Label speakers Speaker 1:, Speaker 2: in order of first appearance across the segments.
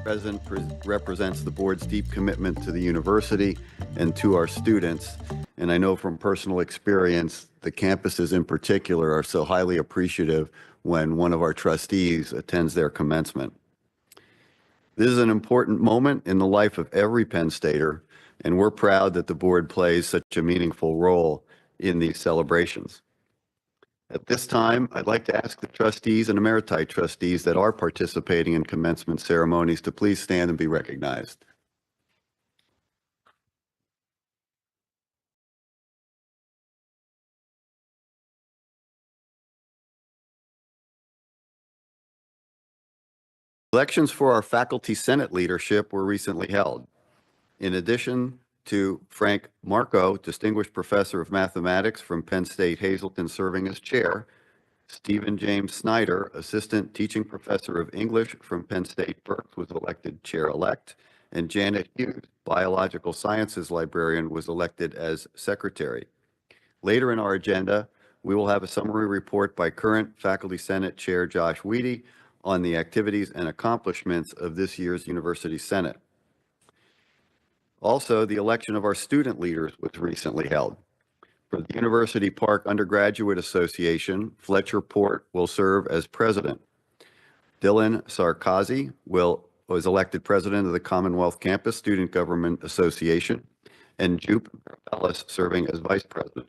Speaker 1: President represents the board's deep commitment to the university and to our students. And I know from personal experience, the campuses in particular are so highly appreciative when one of our trustees attends their commencement. This is an important moment in the life of every Penn Stater, and we're proud that the board plays such a meaningful role in these celebrations. At this time, I'd like to ask the trustees and emeriti trustees that are participating in commencement ceremonies to please stand and be recognized. Elections for our faculty senate leadership were recently held. In addition to Frank Marco, Distinguished Professor of Mathematics from Penn State Hazleton, serving as chair, Stephen James Snyder, Assistant Teaching Professor of English from Penn State Berks, was elected chair-elect, and Janet Hughes, Biological Sciences Librarian, was elected as secretary. Later in our agenda, we will have a summary report by current Faculty Senate Chair Josh Weedy on the activities and accomplishments of this year's University Senate. Also, the election of our student leaders was recently held. For the University Park Undergraduate Association, Fletcher Port will serve as president. Dylan Sarkazy was elected president of the Commonwealth Campus Student Government Association, and Jupe Ellis serving as vice president.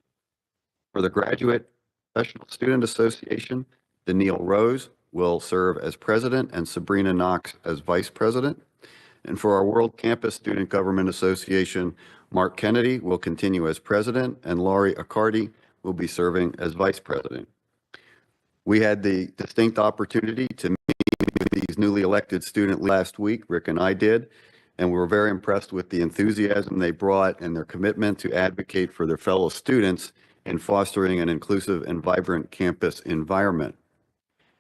Speaker 1: For the Graduate Professional Student Association, Daniil Rose will serve as president and Sabrina Knox as vice president. And for our World Campus Student Government Association, Mark Kennedy will continue as president, and Laurie Accardi will be serving as vice president. We had the distinct opportunity to meet with these newly elected students last week. Rick and I did, and we were very impressed with the enthusiasm they brought and their commitment to advocate for their fellow students in fostering an inclusive and vibrant campus environment.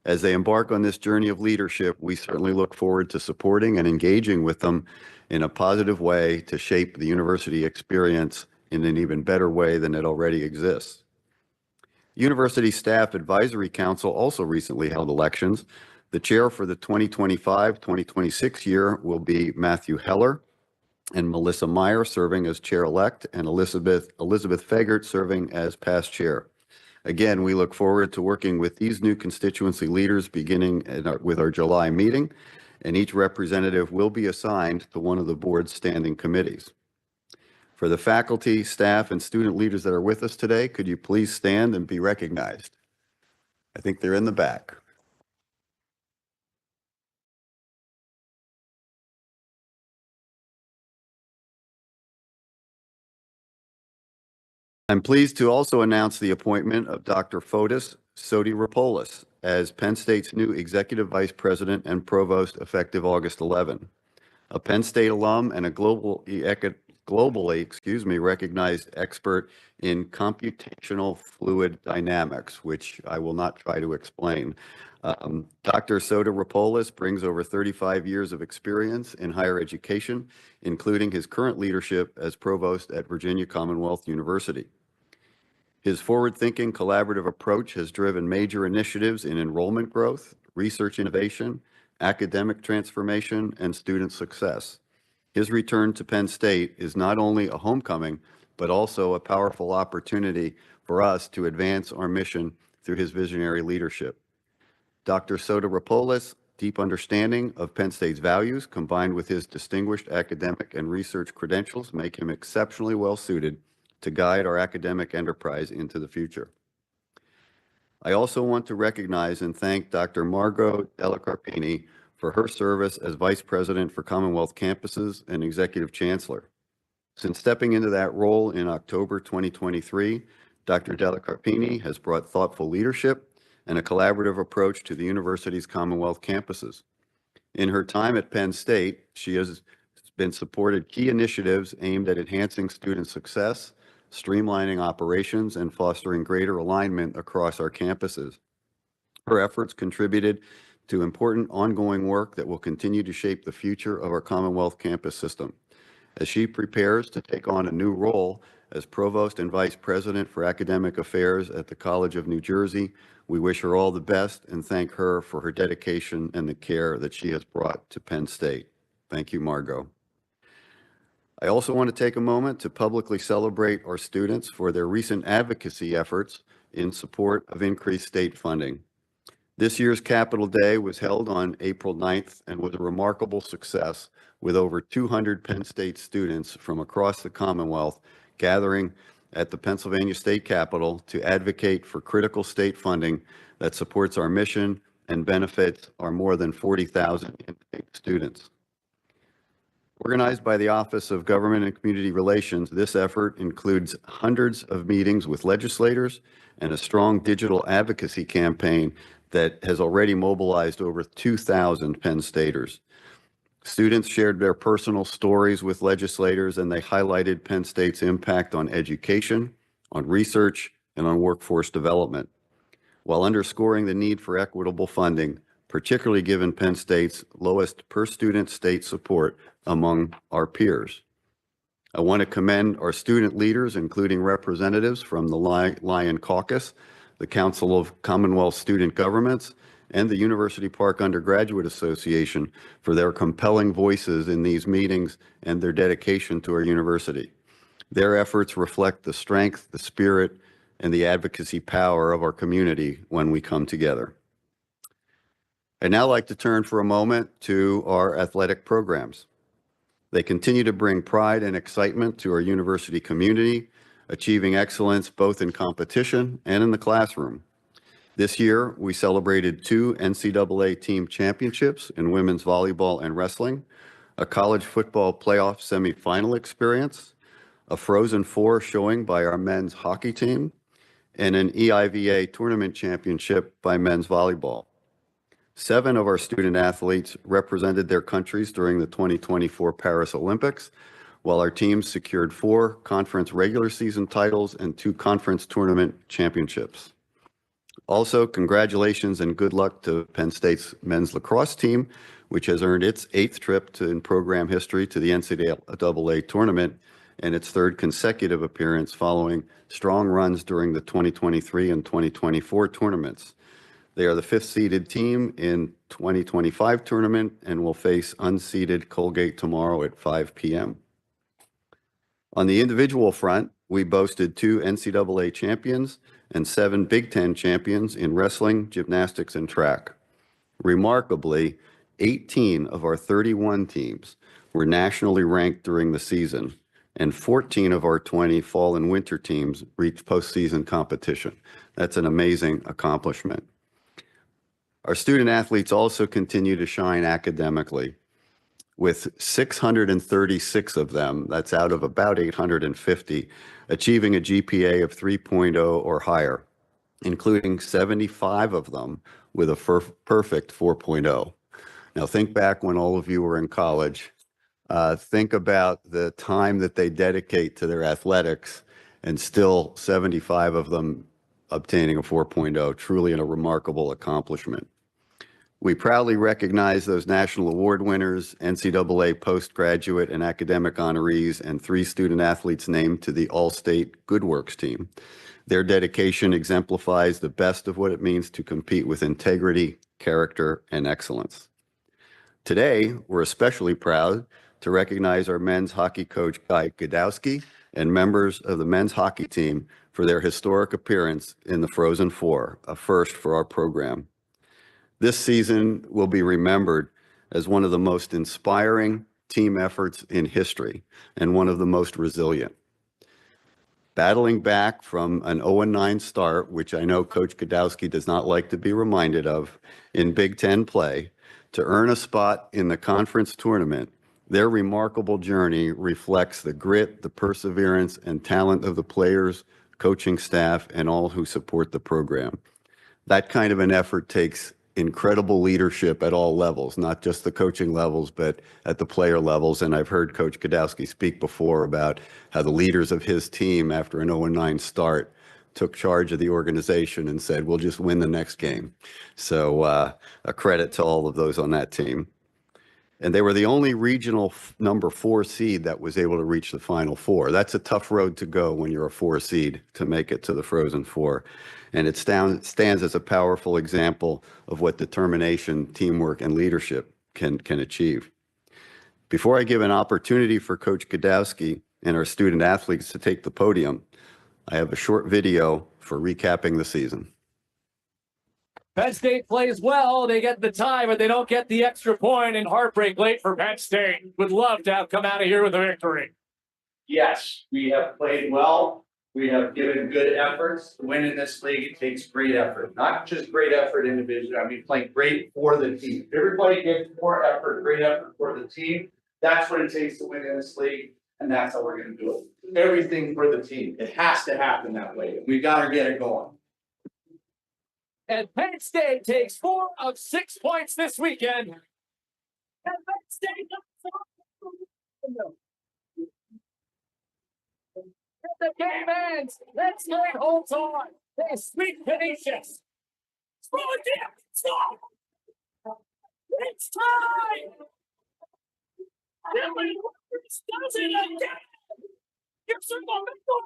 Speaker 1: As they embark on this journey of leadership, we certainly look forward to supporting and engaging with them in a positive way to shape the university experience in an even better way than it already exists. University Staff Advisory Council also recently held elections. The chair for the 2025-2026 year will be Matthew Heller, and Melissa Meyer serving as chair-elect, and Elizabeth Fagert serving as past chair. Again, we look forward to working with these new constituency leaders beginning with our July meeting, and each representative will be assigned to one of the board's standing committees. For the faculty, staff, and student leaders that are with us today, could you please stand and be recognized? I think they're in the back. I'm pleased to also announce the appointment of Dr. Fotis Sodiropoulos as Penn State's new Executive Vice President and Provost effective August 11. A Penn State alum and a globally recognized expert in computational fluid dynamics, which I will not try to explain. Dr. Sodiropoulos brings over 35 years of experience in higher education, including his current leadership as provost at Virginia Commonwealth University. His forward-thinking, collaborative approach has driven major initiatives in enrollment growth, research innovation, academic transformation, and student success. His return to Penn State is not only a homecoming, but also a powerful opportunity for us to advance our mission through his visionary leadership. Dr. Sodiropoulos' deep understanding of Penn State's values, combined with his distinguished academic and research credentials, make him exceptionally well-suited to guide our academic enterprise into the future. I also want to recognize and thank Dr. Margot Delacarpini for her service as Vice President for Commonwealth Campuses and Executive Chancellor. Since stepping into that role in October 2023, Dr. Delacarpini has brought thoughtful leadership and a collaborative approach to the university's Commonwealth campuses. In her time at Penn State, she has been supported key initiatives aimed at enhancing student success, streamlining operations, and fostering greater alignment across our campuses. Her efforts contributed to important ongoing work that will continue to shape the future of our Commonwealth campus system. As she prepares to take on a new role as Provost and Vice President for Academic Affairs at the College of New Jersey, we wish her all the best and thank her for her dedication and the care that she has brought to Penn State. Thank you, Margot. I also want to take a moment to publicly celebrate our students for their recent advocacy efforts in support of increased state funding. This year's Capitol Day was held on April 9th and was a remarkable success, with over 200 Penn State students from across the Commonwealth gathering at the Pennsylvania State Capitol to advocate for critical state funding that supports our mission and benefits our more than 40,000 students. Organized by the Office of Government and Community Relations, this effort includes hundreds of meetings with legislators and a strong digital advocacy campaign that has already mobilized over 2,000 Penn Staters. Students shared their personal stories with legislators, and they highlighted Penn State's impact on education, on research, and on workforce development, while underscoring the need for equitable funding, particularly given Penn State's lowest per-student state support among our peers. I want to commend our student leaders, including representatives from the Lion Caucus, the Council of Commonwealth Student Governments, and the University Park Undergraduate Association for their compelling voices in these meetings and their dedication to our university. Their efforts reflect the strength, the spirit, and the advocacy power of our community when we come together. I'd now like to turn for a moment to our athletic programs. They continue to bring pride and excitement to our university community, achieving excellence both in competition and in the classroom. This year, we celebrated 2 NCAA team championships in women's volleyball and wrestling, a college football playoff semifinal experience, a Frozen Four showing by our men's hockey team, and an EIVA tournament championship by men's volleyball. 7 of our student athletes represented their countries during the 2024 Paris Olympics, while our teams secured 4 conference regular season titles and 2 conference tournament championships. Also, congratulations and good luck to Penn State's men's lacrosse team, which has earned its 8th trip in program history to the NCAA tournament and its 3rd consecutive appearance following strong runs during the 2023 and 2024 tournaments. They are the 5th seeded team in 2025 tournament and will face unseeded Colgate tomorrow at 5 p.m. On the individual front, we boasted 2 NCAA champions and 7 Big Ten champions in wrestling, gymnastics, and track. Remarkably, 18 of our 31 teams were nationally ranked during the season, and 14 of our 20 fall and winter teams reached postseason competition. That's an amazing accomplishment. Our student athletes also continue to shine academically, with 636 of them, that's out of about 850, achieving a GPA of 3.0 or higher, including 75 of them with a perfect 4.0. Now think back when all of you were in college. Think about the time that they dedicate to their athletics, and still 75 of them obtaining a 4.0, truly a remarkable accomplishment. We proudly recognize those national award winners, NCAA postgraduate and academic honorees, and 3 student athletes named to the All-State Good Works team. Their dedication exemplifies the best of what it means to compete with integrity, character, and excellence. Today, we're especially proud to recognize our men's hockey coach, Guy Godowski, and members of the men's hockey team for their historic appearance in the Frozen Four, a first for our program. This season will be remembered as one of the most inspiring team efforts in history and one of the most resilient. Battling back from an 0-9 start, which I know Coach Godowski does not like to be reminded of, in Big Ten play, to earn a spot in the conference tournament, their remarkable journey reflects the grit, the perseverance, and talent of the players, coaching staff, and all who support the program. That kind of an effort takes incredible leadership at all levels, not just the coaching levels, but at the player levels. And I've heard Coach Godowski speak before about how the leaders of his team, after an 0-9 start, took charge of the organization and said, we'll just win the next game. So a credit to all of those on that team. And they were the only regional number 4 seed that was able to reach the Final Four. That's a tough road to go when you're a 4 seed to make it to the Frozen Four. And it stands as a powerful example of what determination, teamwork, and leadership can achieve. Before I give an opportunity for Coach Godowski and our student athletes to take the podium, I have a short video for recapping the season.
Speaker 2: Penn State plays well. They get the tie, but they don't get the extra point, and heartbreak late for Penn State. Would love to have come out of here with a victory.
Speaker 3: Yes, we have played well. We have given good efforts. To win in this league, it takes great effort, not just great effort individually. I mean, playing great for the team. Everybody gives more effort, great effort for the team. That's what it takes to win in this league, and that's how we're going to do it. Everything for the team. It has to happen that way. We got to get it going.
Speaker 2: And Penn State takes 4 of 6 points this weekend. And Penn State the game ends. Penn State holds on. They sweep Canisius. Throw it down. Stop. It's time. Billy Roberts does it again. Gives her momentum.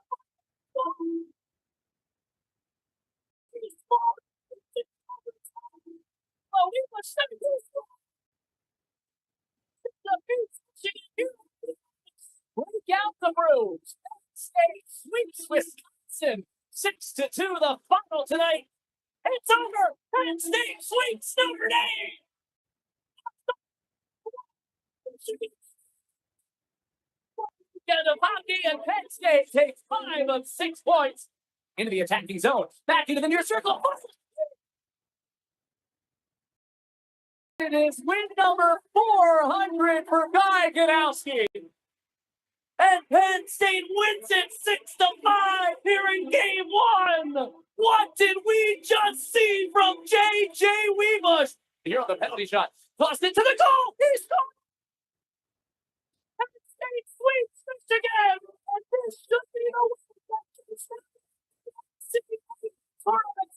Speaker 2: Break out the Bruins. Penn State sweeps Wisconsin 6-2. The final tonight. It's over. Penn State sweeps Notre Dame. Of hockey, and Penn State takes 5 of 6 points into the attacking zone. Back into the near circle. It is win number 400 for Guy Godowski. And Penn State wins it 6-5 here in game 1. What did we just see from J.J. Weebush? Here on the penalty shot. Tossed it to the goal. He scored. Penn State sweeps Michigan. And this should be the tournament.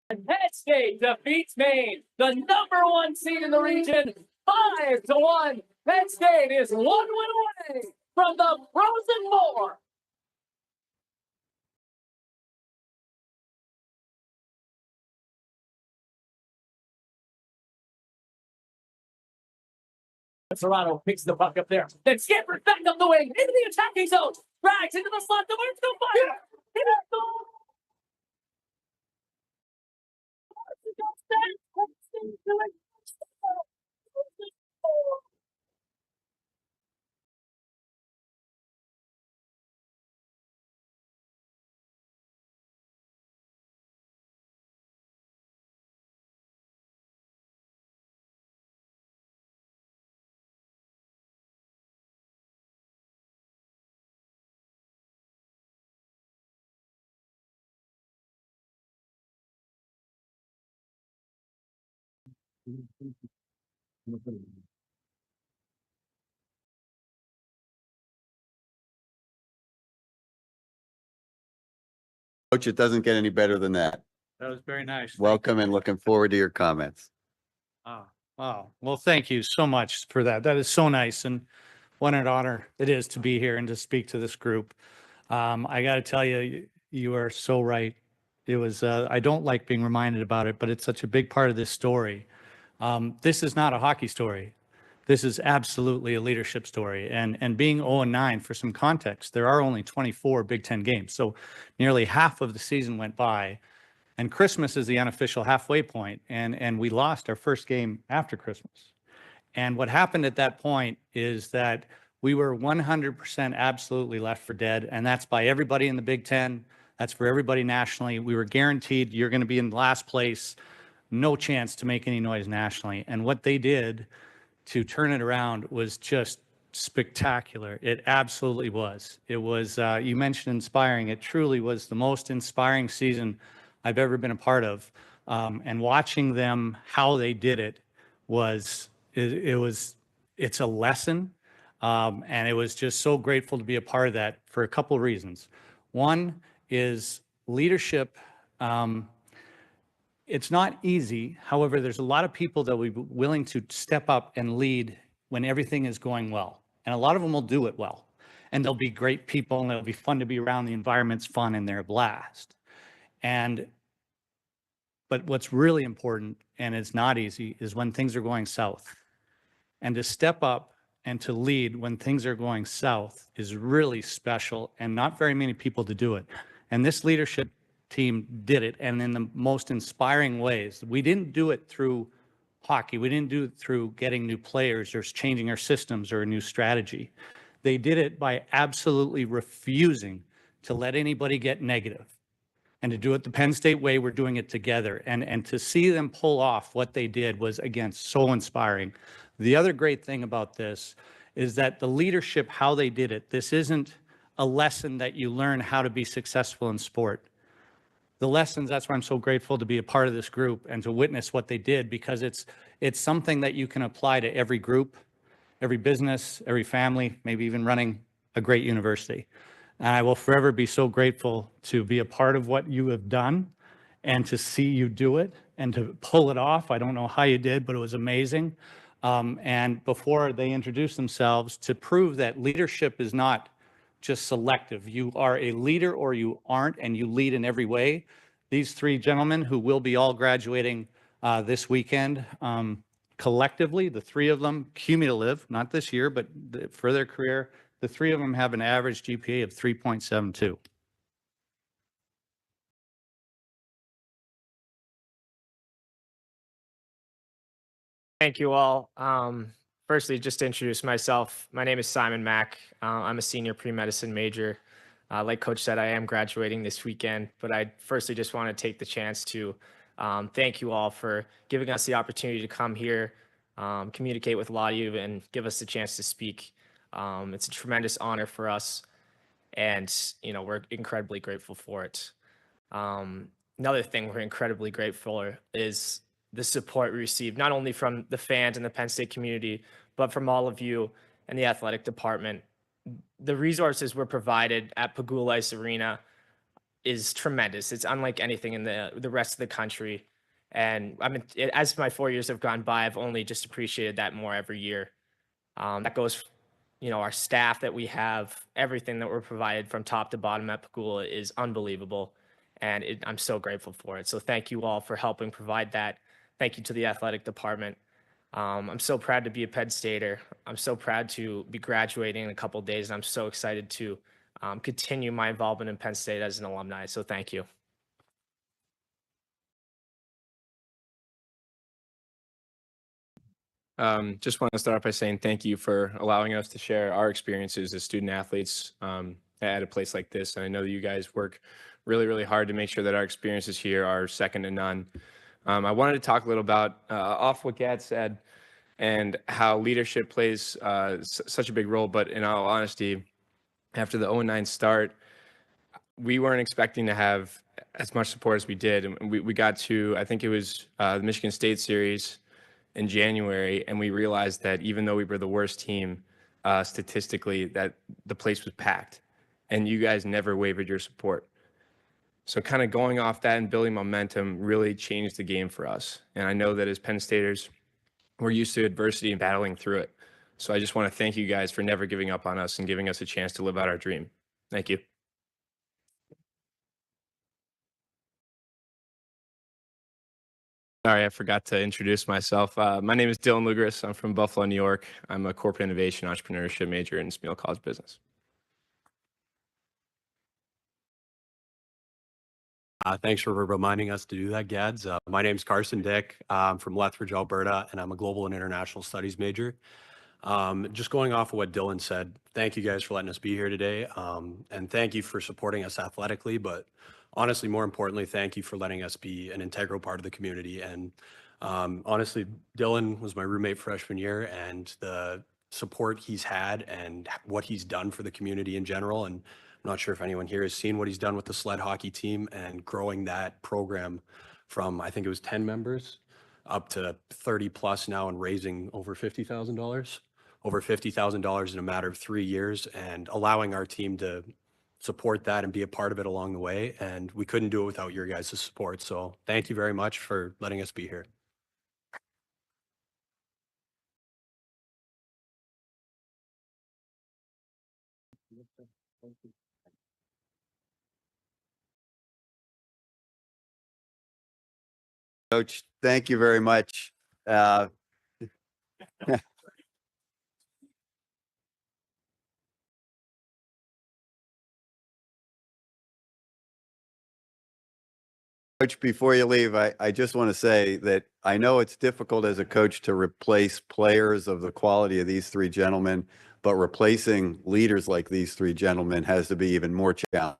Speaker 2: And Penn State defeats Maine, the number 1 seed in the region, 5-1. Penn State is 1 win away from the Frozen Four. Serrano picks the puck up there. Then scampers back up the wing into the attacking zone. Drags into the slot. The wind's still fire. It is goal.
Speaker 1: Coach, it doesn't get any better than that.
Speaker 4: That was very nice.
Speaker 1: Welcome and looking forward to your comments.
Speaker 4: Wow. Well, thank you so much for that. That is so nice. And what an honor it is to be here and to speak to this group. I got to tell you, you are so right. It was, I don't like being reminded about it, but it's such a big part of this story. This is not a hockey story. This is absolutely a leadership story. And being 0-9, for some context, there are only 24 Big Ten games. So nearly half of the season went by. And Christmas is the unofficial halfway point, and we lost our first game after Christmas. And what happened at that point is that we were 100% absolutely left for dead, and that's by everybody in the Big Ten. That's for everybody nationally. We were guaranteed you're going to be in last place, no chance to make any noise nationally. And what they did to turn it around was just spectacular. It absolutely was. It was, you mentioned inspiring. It truly was the most inspiring season I've ever been a part of. And watching them, how they did it it's a lesson. And it was just so grateful to be a part of that for a couple of reasons. One is leadership. It's not easy. However, there's a lot of people that will be willing to step up and lead when everything is going well. And a lot of them will do it well. And they'll be great people and they'll be fun to be around. The environment's fun and they're a blast. And But what's really important, and it's not easy, is when things are going south. And to step up and to lead when things are going south is really special, and not very many people to do it. And this leadership team did it, and in the most inspiring ways. We didn't do it through hockey. We didn't do it through getting new players or changing our systems or a new strategy. They did it by absolutely refusing to let anybody get negative. And to do it the Penn State way, we're doing it together. And to see them pull off what they did was, again, so inspiring. The other great thing about this is that the leadership, how they did it, this isn't a lesson that you learn how to be successful in sport. The lessons, that's why I'm so grateful to be a part of this group and to witness what they did, because it's something that you can apply to every group, every business, every family, maybe even running a great university. And I will forever be so grateful to be a part of what you have done and to see you do it and to pull it off. I don't know how you did, but it was amazing. And before they introduce themselves, to prove that leadership is not just selective. You are a leader or you aren't, and you lead in every way. These three gentlemen who will be all graduating this weekend, collectively, the three of them, cumulative, not this year, but for their career, the three of them have an average GPA of 3.72.
Speaker 5: Thank you all. Firstly, just to introduce myself, my name is Simon Mack. I'm a senior pre-medicine major. Like Coach said, I am graduating this weekend, but I firstly just want to take the chance to thank you all for giving us the opportunity to come here, communicate with a lot of you, and give us the chance to speak. It's a tremendous honor for us, and we're incredibly grateful for it. Another thing we're incredibly grateful for is the support we receive, not only from the fans and the Penn State community, but from all of you and the athletic department. The resources we're provided at Pagula Ice Arena is tremendous. It's unlike anything in the rest of the country. And as my 4 years have gone by, I've only just appreciated that more every year. That goes, our staff that we have, everything that we're provided from top to bottom at Pagula is unbelievable. And I'm so grateful for it. So thank you all for helping provide that. Thank you to the athletic department. I'm so proud to be a Penn Stater. I'm so proud to be graduating in a couple of days. And I'm so excited to continue my involvement in Penn State as an alumni. So thank you.
Speaker 6: Just want to start off by saying thank you for allowing us to share our experiences as student athletes at a place like this. And I know that you guys work really, really hard to make sure that our experiences here are second to none. I wanted to talk a little about off what Gad said and how leadership plays such a big role. But in all honesty, after the 0-9 start, we weren't expecting to have as much support as we did. And we got to, I think it was the Michigan State series in January, and we realized that even though we were the worst team statistically, that the place was packed, and you guys never wavered your support. So kind of going off that and building momentum really changed the game for us. And I know that as Penn Staters, we're used to adversity and battling through it. So I just want to thank you guys for never giving up on us and giving us a chance to live out our dream. Thank you. Sorry, I forgot to introduce myself. My name is Dylan Lugris. I'm from Buffalo, New York. I'm a corporate innovation entrepreneurship major in Smeal College Business.
Speaker 7: Thanks for reminding us to do that, Gads. My name's Carson Dick. I'm from Lethbridge, Alberta, and I'm a global and international studies major. Just going off of what Dylan said, thank you guys for letting us be here today. And thank you for supporting us athletically, but honestly, more importantly, thank you for letting us be an integral part of the community. And honestly, Dylan was my roommate freshman year, and the support he's had and what he's done for the community in general. And I'm not sure if anyone here has seen what he's done with the sled hockey team and growing that program from, I think it was 10 members up to 30 plus now and raising over $50,000 in a matter of 3 years, and allowing our team to support that and be a part of it along the way. And we couldn't do it without your guys' support. So thank you very much for letting us be here.
Speaker 1: Coach, thank you very much. Coach, before you leave, I just want to say that I know it's difficult as a coach to replace players of the quality of these three gentlemen, but replacing leaders like these three gentlemen has to be even more challenging.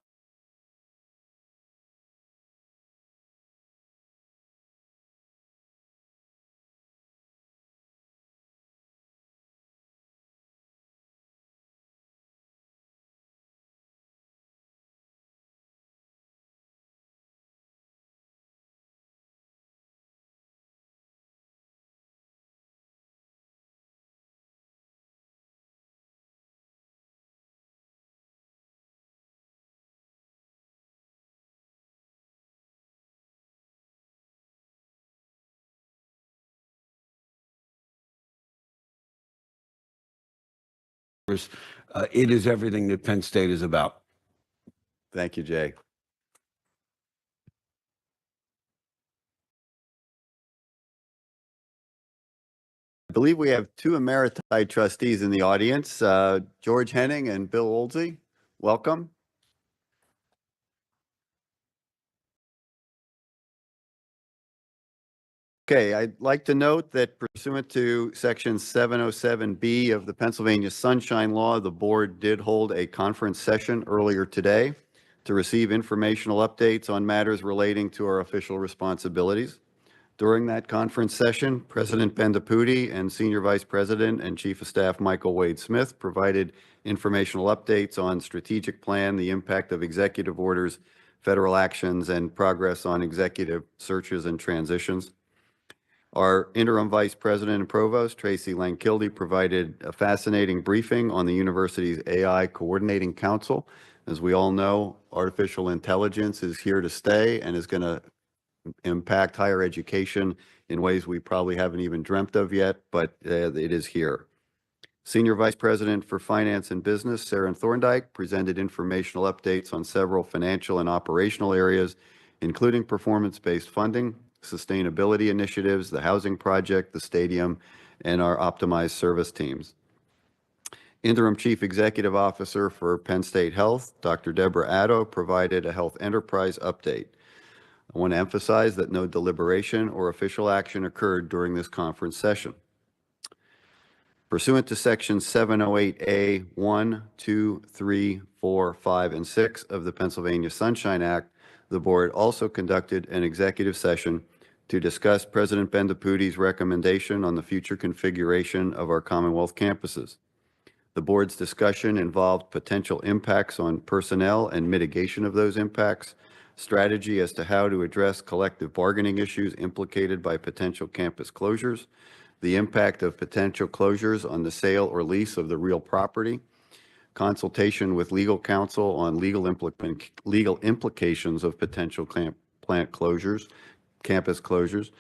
Speaker 8: It is everything that Penn State is about.
Speaker 1: Thank you, Jay. I believe we have two emeriti trustees in the audience, George Henning and Bill Oldsey. Welcome. Okay, I'd like to note that pursuant to Section 707B of the Pennsylvania Sunshine Law, the board did hold a conference session earlier today to receive informational updates on matters relating to our official responsibilities. During that conference session, President Penn and Senior Vice President and Chief of Staff Michael Wade Smith provided informational updates on strategic plan, the impact of executive orders, federal actions, and progress on executive searches and transitions. Our interim vice president and provost, Tracy Lankilde, provided a fascinating briefing on the university's AI Coordinating Council. As we all know, artificial intelligence is here to stay and is going to impact higher education in ways we probably haven't even dreamt of yet, but it is here. Senior Vice President for Finance and Business, Sarah Thorndike, presented informational updates on several financial and operational areas, including performance-based funding, sustainability initiatives, the housing project, the stadium, and our optimized service teams. Interim Chief Executive Officer for Penn State Health, Dr. Deborah Addo, provided a health enterprise update. I want to emphasize that no deliberation or official action occurred during this conference session. Pursuant to Section 708A 1, 2, 3, 4, 5, and 6 of the Pennsylvania Sunshine Act, the board also conducted an executive session to discuss President Bendaputi's recommendation on the future configuration of our Commonwealth campuses. The board's discussion involved potential impacts on personnel and mitigation of those impacts, strategy as to how to address collective bargaining issues implicated by potential campus closures, the impact of potential closures on the sale or lease of the real property, consultation with legal counsel on legal implications of potential plant closures, campus closures,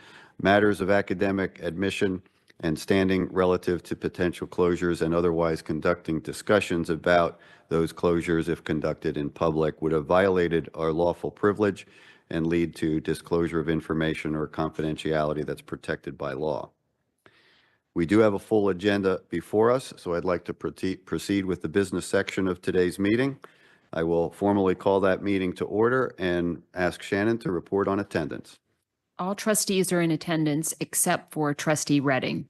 Speaker 1: matters of academic admission and standing relative to potential closures, and otherwise conducting discussions about those closures, if conducted in public, would have violated our lawful privilege and lead to disclosure of information or confidentiality that's protected by law. We do have a full agenda before us, so I'd like to proceed with the business section of today's meeting. I will formally call that meeting to order and ask Shannon to report on attendance.
Speaker 9: All trustees are in attendance except for Trustee Redding.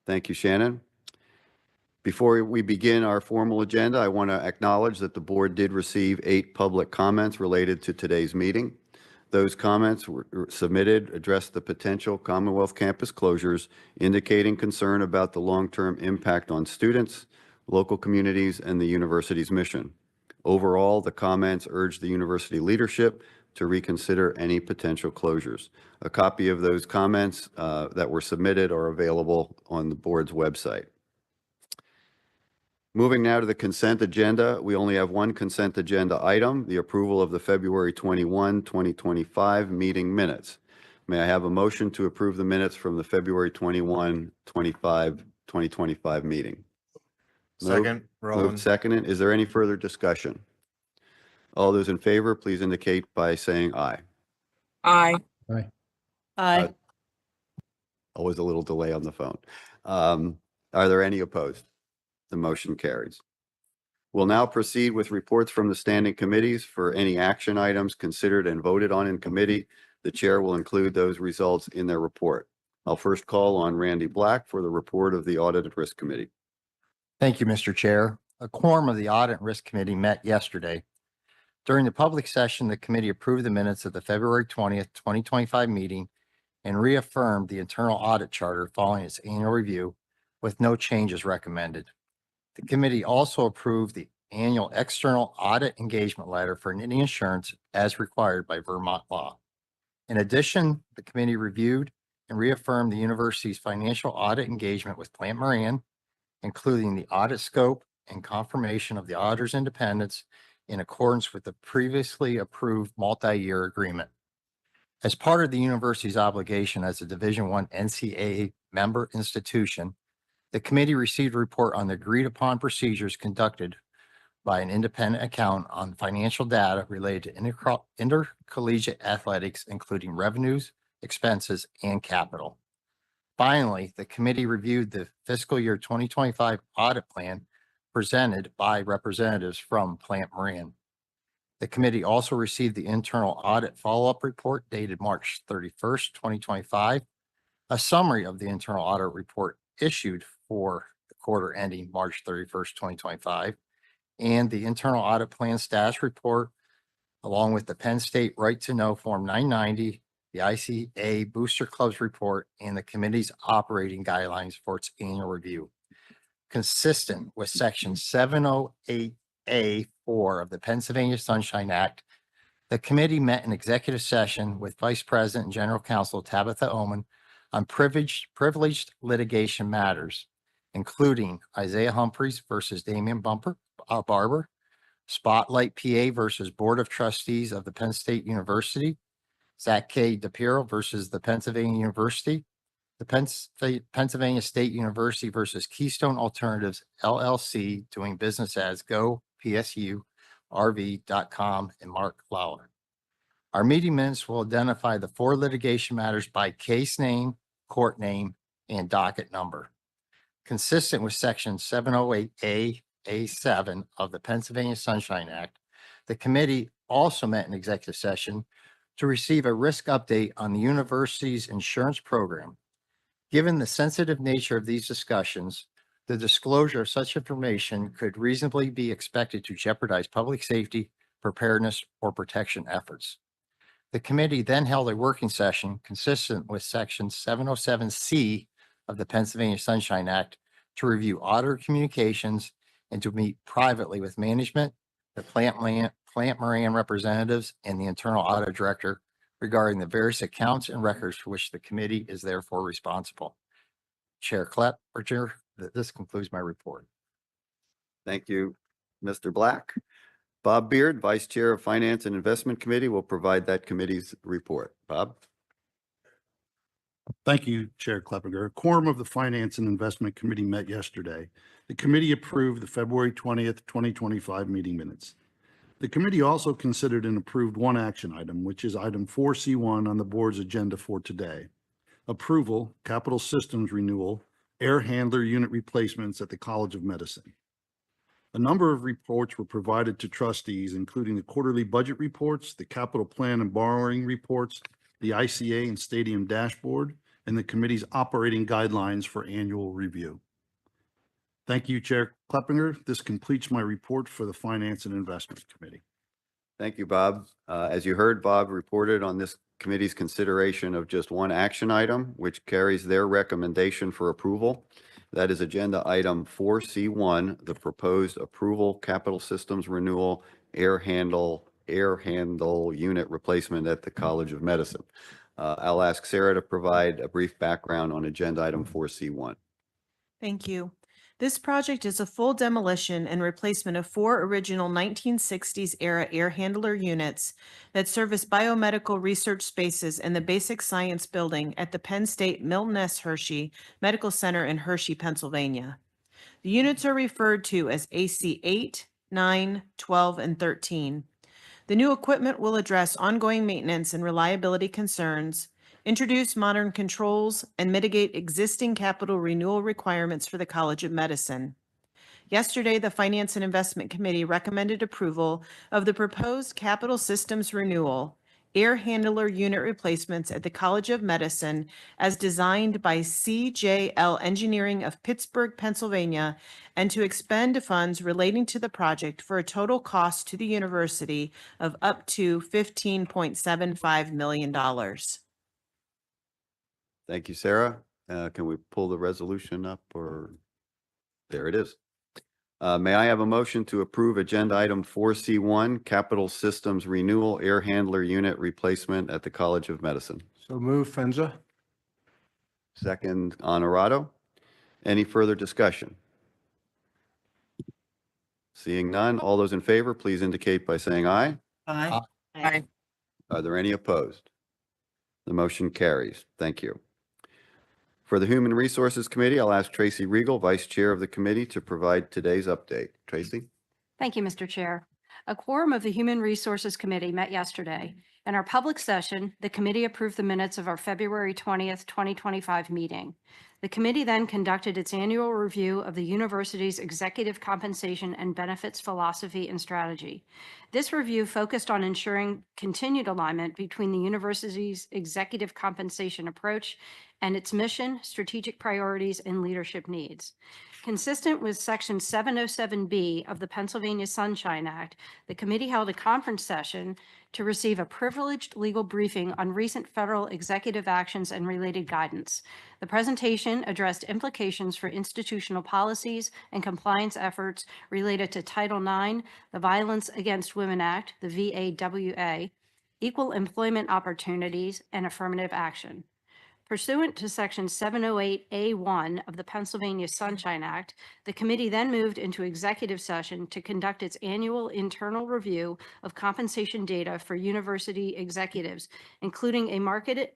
Speaker 1: Thank you, Shannon. Before we begin our formal agenda, I want to acknowledge that the board did receive 8 public comments related to today's meeting. Those comments were submitted addressed the potential Commonwealth campus closures, indicating concern about the long-term impact on students, local communities, and the university's mission. Overall, the comments urged the university leadership to reconsider any potential closures. A copy of those comments that were submitted are available on the board's website. Moving now to the consent agenda, we only have one consent agenda item, the approval of the February 21, 2025 meeting minutes. May I have a motion to approve the minutes from the February 21, 2025 meeting?
Speaker 6: Second,
Speaker 1: Moved, seconded. Is there any further discussion? All those in favor, please indicate by saying aye.
Speaker 10: Aye.
Speaker 9: Aye.
Speaker 1: Always a little delay on the phone. Are there any opposed? The motion carries. We'll now proceed with reports from the standing committees. For any action items considered and voted on in committee, the chair will include those results in their report. I'll first call on Randy Black for the report of the Audit and Risk Committee.
Speaker 10: Thank you, Mr. Chair. A quorum of the Audit and Risk Committee met yesterday. During the public session, the committee approved the minutes of the February 20th, 2025 meeting and reaffirmed the internal audit charter following its annual review with no changes recommended. The committee also approved the annual external audit engagement letter for any insurance as required by Vermont law. In addition, the committee reviewed and reaffirmed the university's financial audit engagement with Plant Moran, including the audit scope and confirmation of the auditor's independence in accordance with the previously approved multi-year agreement. As part of the university's obligation as a Division I NCAA member institution, the committee received a report on the agreed-upon procedures conducted by an independent accountant on financial data related to intercollegiate athletics, including revenues, expenses, and capital. Finally, the committee reviewed the fiscal year 2025 audit plan presented by representatives from Plant Moran. The committee also received the internal audit follow-up report dated March 31st, 2025, a summary of the internal audit report issued for the quarter ending March 31st, 2025, and the internal audit plan status report, along with the Penn State Right to Know Form 990, the ICA Booster Clubs report, and the committee's operating guidelines for its annual review. Consistent with Section 708A4 of the Pennsylvania Sunshine Act, the committee met in executive session with Vice President and General Counsel Tabitha Oman on privileged litigation matters, including Isaiah Humphreys versus Damian Barber, Spotlight PA versus Board of Trustees of the Penn State University, Zach K. DePiero versus the Pennsylvania University, the Pennsylvania State University versus Keystone Alternatives LLC, doing business as Go PSU RV.com, and Mark Lawler. Our meeting minutes will identify the 4 litigation matters by case name, court name, and docket number. Consistent with Section 708A7 of the Pennsylvania Sunshine Act, the committee also met in executive session to receive a risk update on the university's insurance program. Given the sensitive nature of these discussions, the disclosure of such information could reasonably be expected to jeopardize public safety, preparedness, or protection efforts. The committee then held a working session consistent with Section 707C of the Pennsylvania Sunshine Act to review auditor communications and to meet privately with management, the Plant Moran representatives, and the internal audit director regarding the various accounts and records for which the committee is therefore responsible. Chair Kleppner, this concludes my report.
Speaker 1: Thank you, Mr. Black. Bob Beard, Vice Chair of Finance and Investment Committee, will provide that committee's report. Bob?
Speaker 11: Thank you, Chair Kleppner. A quorum of the Finance and Investment Committee met yesterday. The committee approved the February 20th, 2025 meeting minutes. The committee also considered and approved one action item, which is item 4C1 on the board's agenda for today. Approval, capital systems renewal, air handler unit replacements at the College of Medicine. A number of reports were provided to trustees, including the quarterly budget reports, the capital plan and borrowing reports, the ICA and stadium dashboard, and the committee's operating guidelines for annual review. Thank you, Chair Kleppner. This completes my report for the Finance and Investment Committee.
Speaker 1: Thank you, Bob. As you heard, Bob reported on this committee's consideration of just one action item, which carries their recommendation for approval. That is agenda item 4C1, the proposed approval, capital systems renewal, air handle unit replacement at the College of Medicine. I'll ask Sarah to provide a brief background on agenda item 4C1.
Speaker 12: Thank you. This project is a full demolition and replacement of 4 original 1960s era air handler units that service biomedical research spaces in the Basic Science Building at the Penn State Milton S. Hershey Medical Center in Hershey, Pennsylvania. The units are referred to as AC 8, 9, 12, and 13. The new equipment will address ongoing maintenance and reliability concerns, introduce modern controls, and mitigate existing capital renewal requirements for the College of Medicine. Yesterday, the Finance and Investment Committee recommended approval of the proposed capital systems renewal, air handler unit replacements at the College of Medicine as designed by CJL Engineering of Pittsburgh, Pennsylvania, and to expend funds relating to the project for a total cost to the university of up to $15.75 million.
Speaker 1: Thank you, Sarah. Can we pull the resolution up or? There it is. May I have a motion to approve agenda item 4C1, capital systems renewal air handler unit replacement at the College of Medicine?
Speaker 8: So move, Fenza.
Speaker 1: Second, Honorado. Any further discussion? Seeing none, all those in favor, please indicate by saying aye.
Speaker 12: Aye.
Speaker 1: Are there any opposed? The motion carries. Thank you. For the Human Resources Committee, I'll ask Tracy Regal, Vice Chair of the committee, to provide today's update. Tracy?
Speaker 13: Thank you, Mr. Chair. A quorum of the Human Resources Committee met yesterday. In our public session, the committee approved the minutes of our February 20th, 2025 meeting. The committee then conducted its annual review of the university's executive compensation and benefits philosophy and strategy. This review focused on ensuring continued alignment between the university's executive compensation approach and its mission, strategic priorities, and leadership needs. Consistent with Section 707B of the Pennsylvania Sunshine Act, the committee held a conference session to receive a privileged legal briefing on recent federal executive actions and related guidance. The presentation addressed implications for institutional policies and compliance efforts related to Title IX, the Violence Against Women Act, the VAWA, equal employment opportunities, and affirmative action. Pursuant to Section 708A1 of the Pennsylvania Sunshine Act, the committee then moved into executive session to conduct its annual internal review of compensation data for university executives, including a market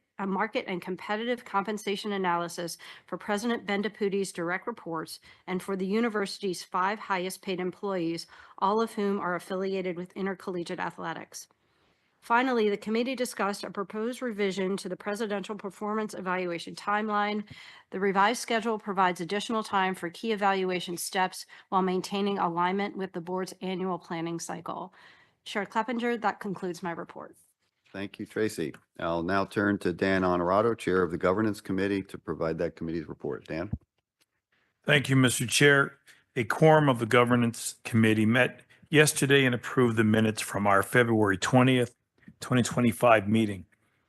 Speaker 13: and competitive compensation analysis for President Bendaputi's direct reports and for the university's 5 highest paid employees, all of whom are affiliated with intercollegiate athletics. Finally, the committee discussed a proposed revision to the presidential performance evaluation timeline. The revised schedule provides additional time for key evaluation steps while maintaining alignment with the board's annual planning cycle. Chair Kleppinger, that concludes my report.
Speaker 1: Thank you, Tracy. I'll now turn to Dan Honorado, Chair of the Governance Committee, to provide that committee's report. Dan?
Speaker 14: Thank you, Mr. Chair. A quorum of the Governance Committee met yesterday and approved the minutes from our February 20th, 2025 meeting.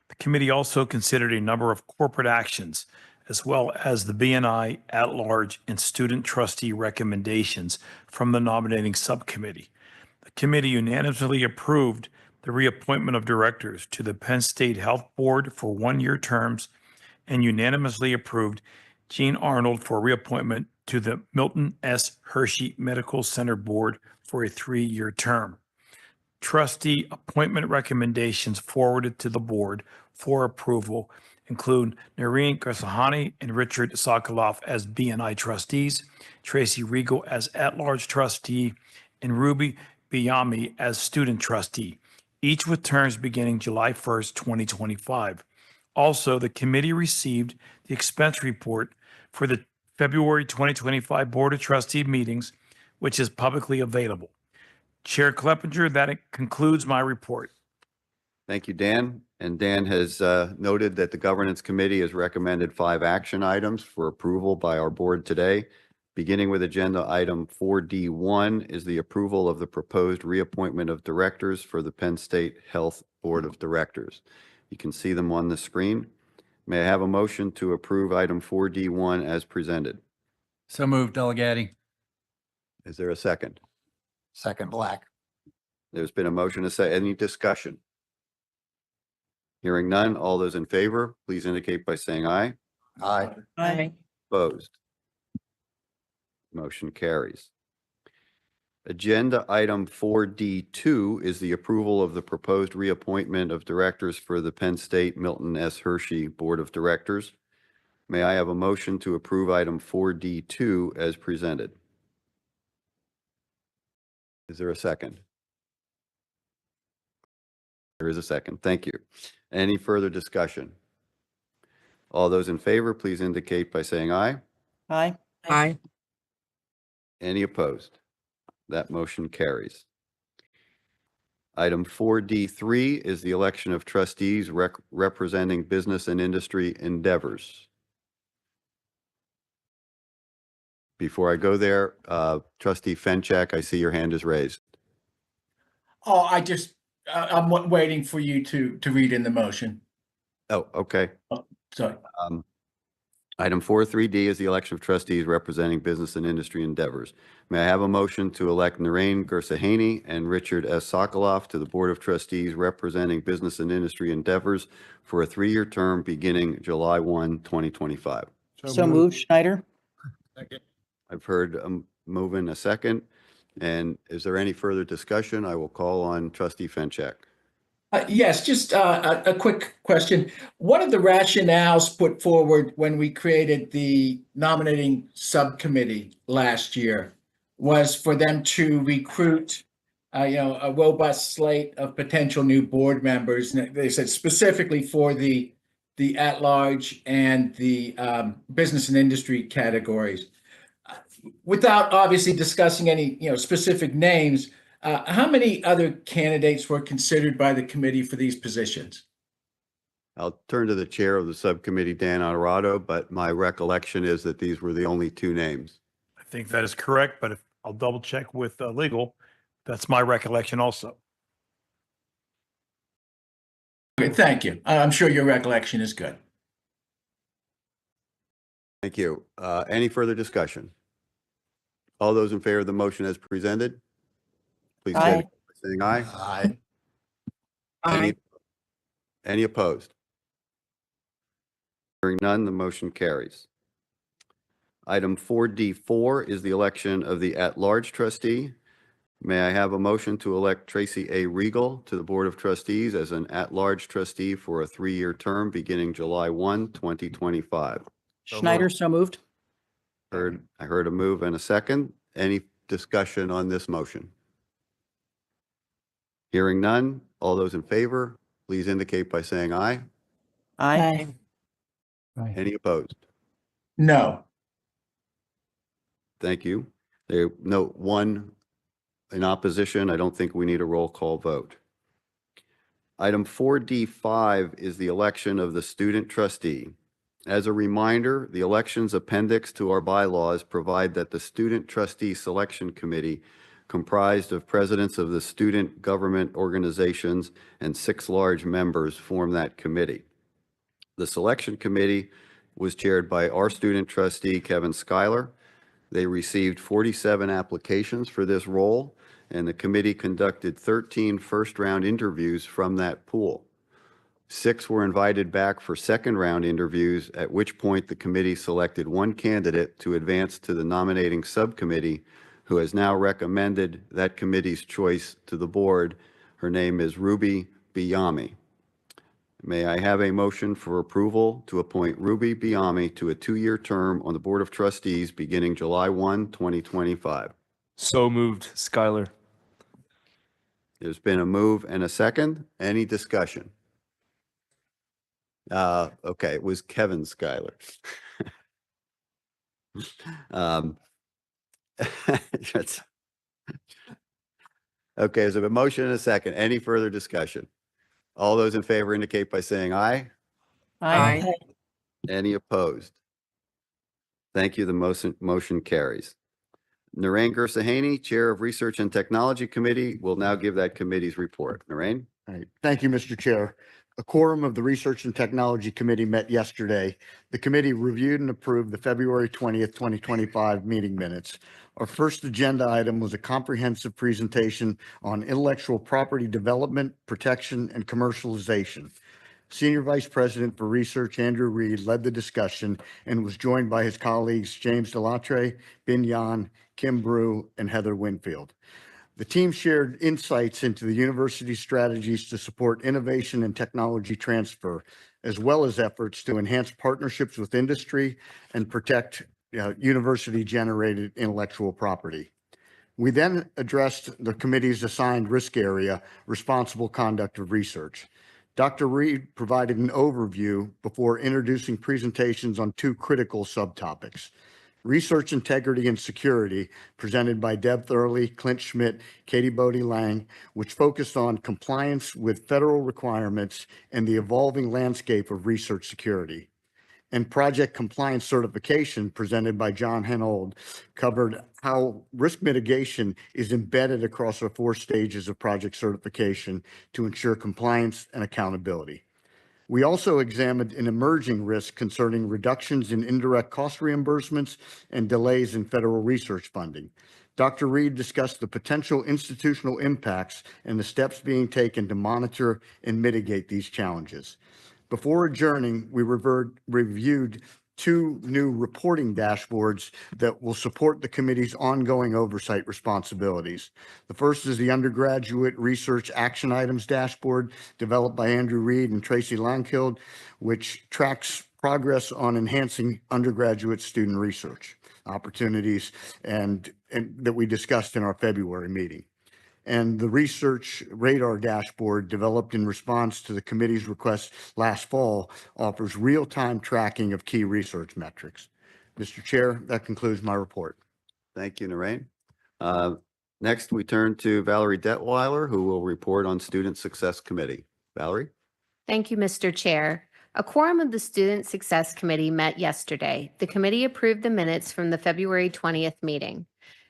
Speaker 14: The committee also considered a number of corporate actions, as well as the BNI at-large and student trustee recommendations from the nominating subcommittee. The committee unanimously approved the reappointment of directors to the Penn State Health Board for 1-year terms and unanimously approved Jean Arnold for reappointment to the Milton S. Hershey Medical Center Board for a 3-year term. Trustee appointment recommendations forwarded to the board for approval include Noreen Garsahani and Richard Sokoloff as BNI trustees, Tracy Regal as at-large trustee, and Ruby Biyami as student trustee, each with terms beginning July 1st, 2025. Also, the committee received the expense report for the February 2025 Board of Trustee meetings, which is publicly available. Chair Kleppinger, that concludes my report.
Speaker 1: Thank you, Dan. And Dan has noted that the Governance Committee has recommended 5 action items for approval by our board today. Beginning with agenda item 4D1 is the approval of the proposed reappointment of directors for the Penn State Health Board of Directors. You can see them on the screen. May I have a motion to approve item 4D1 as presented?
Speaker 2: So moved, Delegati.
Speaker 1: Is there a second?
Speaker 10: Second, Black.
Speaker 1: There's been a motion to say, any discussion? Hearing none, all those in favor, please indicate by saying aye.
Speaker 10: Aye.
Speaker 12: Aye.
Speaker 1: Opposed? Motion carries. Agenda item 4D2 is the approval of the proposed reappointment of directors for the Penn State Milton S. Hershey Board of Directors. May I have a motion to approve item 4D2 as presented? Is there a second? There is a second. Thank you. Any further discussion? All those in favor, please indicate by saying aye.
Speaker 9: Aye.
Speaker 2: Aye.
Speaker 1: Any opposed? That motion carries. Item 4D3 is the election of trustees representing business and industry endeavors. Before I go there, Trustee Fenchek, I see your hand is raised.
Speaker 2: Oh, I'm waiting for you to read in the motion.
Speaker 1: Oh, okay.
Speaker 2: Sorry.
Speaker 1: Item 4.3D is the election of trustees representing business and industry endeavors. May I have a motion to elect Narain Gursahaney and Richard S. Sokoloff to the Board of Trustees representing business and industry endeavors for a 3-year term beginning July 1, 2025?
Speaker 9: So moved, Schneider.
Speaker 1: I've heard a move in a second. And is there any further discussion? I will call on Trustee Fenchek.
Speaker 2: Yes, just a quick question. One of the rationales put forward when we created the nominating subcommittee last year was for them to recruit, a robust slate of potential new board members. And they said specifically for the at-large and the business and industry categories. Without obviously discussing any, specific names, how many other candidates were considered by the committee for these positions?
Speaker 1: I'll turn to the chair of the subcommittee, Dan Honorado, but my recollection is that these were the only 2 names.
Speaker 14: I think that is correct, but if I'll double check with legal, that's my recollection also.
Speaker 2: Okay, thank you. I'm sure your recollection is good.
Speaker 1: Thank you. Any further discussion? All those in favor of the motion as presented, please say by saying aye.
Speaker 11: Aye.
Speaker 1: Any opposed? Hearing none, the motion carries. Item 4D4 is the election of the at-large trustee. May I have a motion to elect Tracy A. Regal to the Board of Trustees as an at-large trustee for a 3-year term beginning July 1, 2025?
Speaker 9: Schneider, so moved.
Speaker 1: I heard a move and a second. Any discussion on this motion? Hearing none, all those in favor, please indicate by saying aye.
Speaker 9: Aye.
Speaker 1: Any opposed?
Speaker 2: No.
Speaker 1: Thank you. There, no, 1 in opposition. I don't think we need a roll call vote. Item 4D5 is the election of the student trustee. As a reminder, the elections appendix to our bylaws provide that the Student Trustee Selection Committee, comprised of presidents of the student government organizations and 6 large members, form that committee. The selection committee was chaired by our student trustee, Kevin Schuyler. They received 47 applications for this role, and the committee conducted 13 first-round interviews from that pool. 6 were invited back for second-round interviews, at which point the committee selected 1 candidate to advance to the nominating subcommittee, who has now recommended that committee's choice to the board. Her name is Ruby Biyami. May I have a motion for approval to appoint Ruby Biyami to a 2-year term on the Board of Trustees beginning July 1, 2025?
Speaker 6: So moved, Schuyler.
Speaker 1: There's been a move and a second. Any discussion? Okay, it was Kevin Schuyler. Okay, there's a motion and a second. Any further discussion? All those in favor indicate by saying aye.
Speaker 9: Aye.
Speaker 1: Any opposed? Thank you. The motion carries. Narain Gursahaney, Chair of Research and Technology Committee, will now give that committee's report. Narain?
Speaker 11: All right. Thank you, Mr. Chair. A quorum of the Research and Technology Committee met yesterday. The committee reviewed and approved the February 20th, 2025 meeting minutes. Our first agenda item was a comprehensive presentation on intellectual property development, protection, and commercialization. Senior Vice President for Research, Andrew Reed, led the discussion and was joined by his colleagues James Delatre, Bin Yan, Kim Brew, and Heather Winfield. The team shared insights into the university's strategies to support innovation and technology transfer, as well as efforts to enhance partnerships with industry and protect university-generated intellectual property. We then addressed the committee's assigned risk area, responsible conduct of research.
Speaker 15: Dr. Reed provided an overview before introducing presentations on two critical subtopics: research integrity and security, presented by Deb Thurley, Clint Schmidt, Katie Bodie Lang, which focused on compliance with federal requirements and the evolving landscape of research security. And project compliance certification, presented by John Henold, covered how risk mitigation is embedded across the 4 stages of project certification to ensure compliance and accountability. We also examined an emerging risk concerning reductions in indirect cost reimbursements and delays in federal research funding. Dr. Reed discussed the potential institutional impacts and the steps being taken to monitor and mitigate these challenges. Before adjourning, we reviewed 2 new reporting dashboards that will support the committee's ongoing oversight responsibilities. The first is the Undergraduate Research Action Items Dashboard, developed by Andrew Reed and Tracy Langkild, which tracks progress on enhancing undergraduate student research opportunities and that we discussed in our February meeting. And the Research Radar Dashboard, developed in response to the committee's request last fall, offers real-time tracking of key research metrics. Mr. Chair, that concludes my report.
Speaker 1: Thank you, Narain. Next, we turn to Valerie Detweiler, who will report on Student Success Committee. Valerie?
Speaker 16: Thank you, Mr. Chair. A quorum of the Student Success Committee met yesterday. The committee approved the minutes from the February 20th meeting.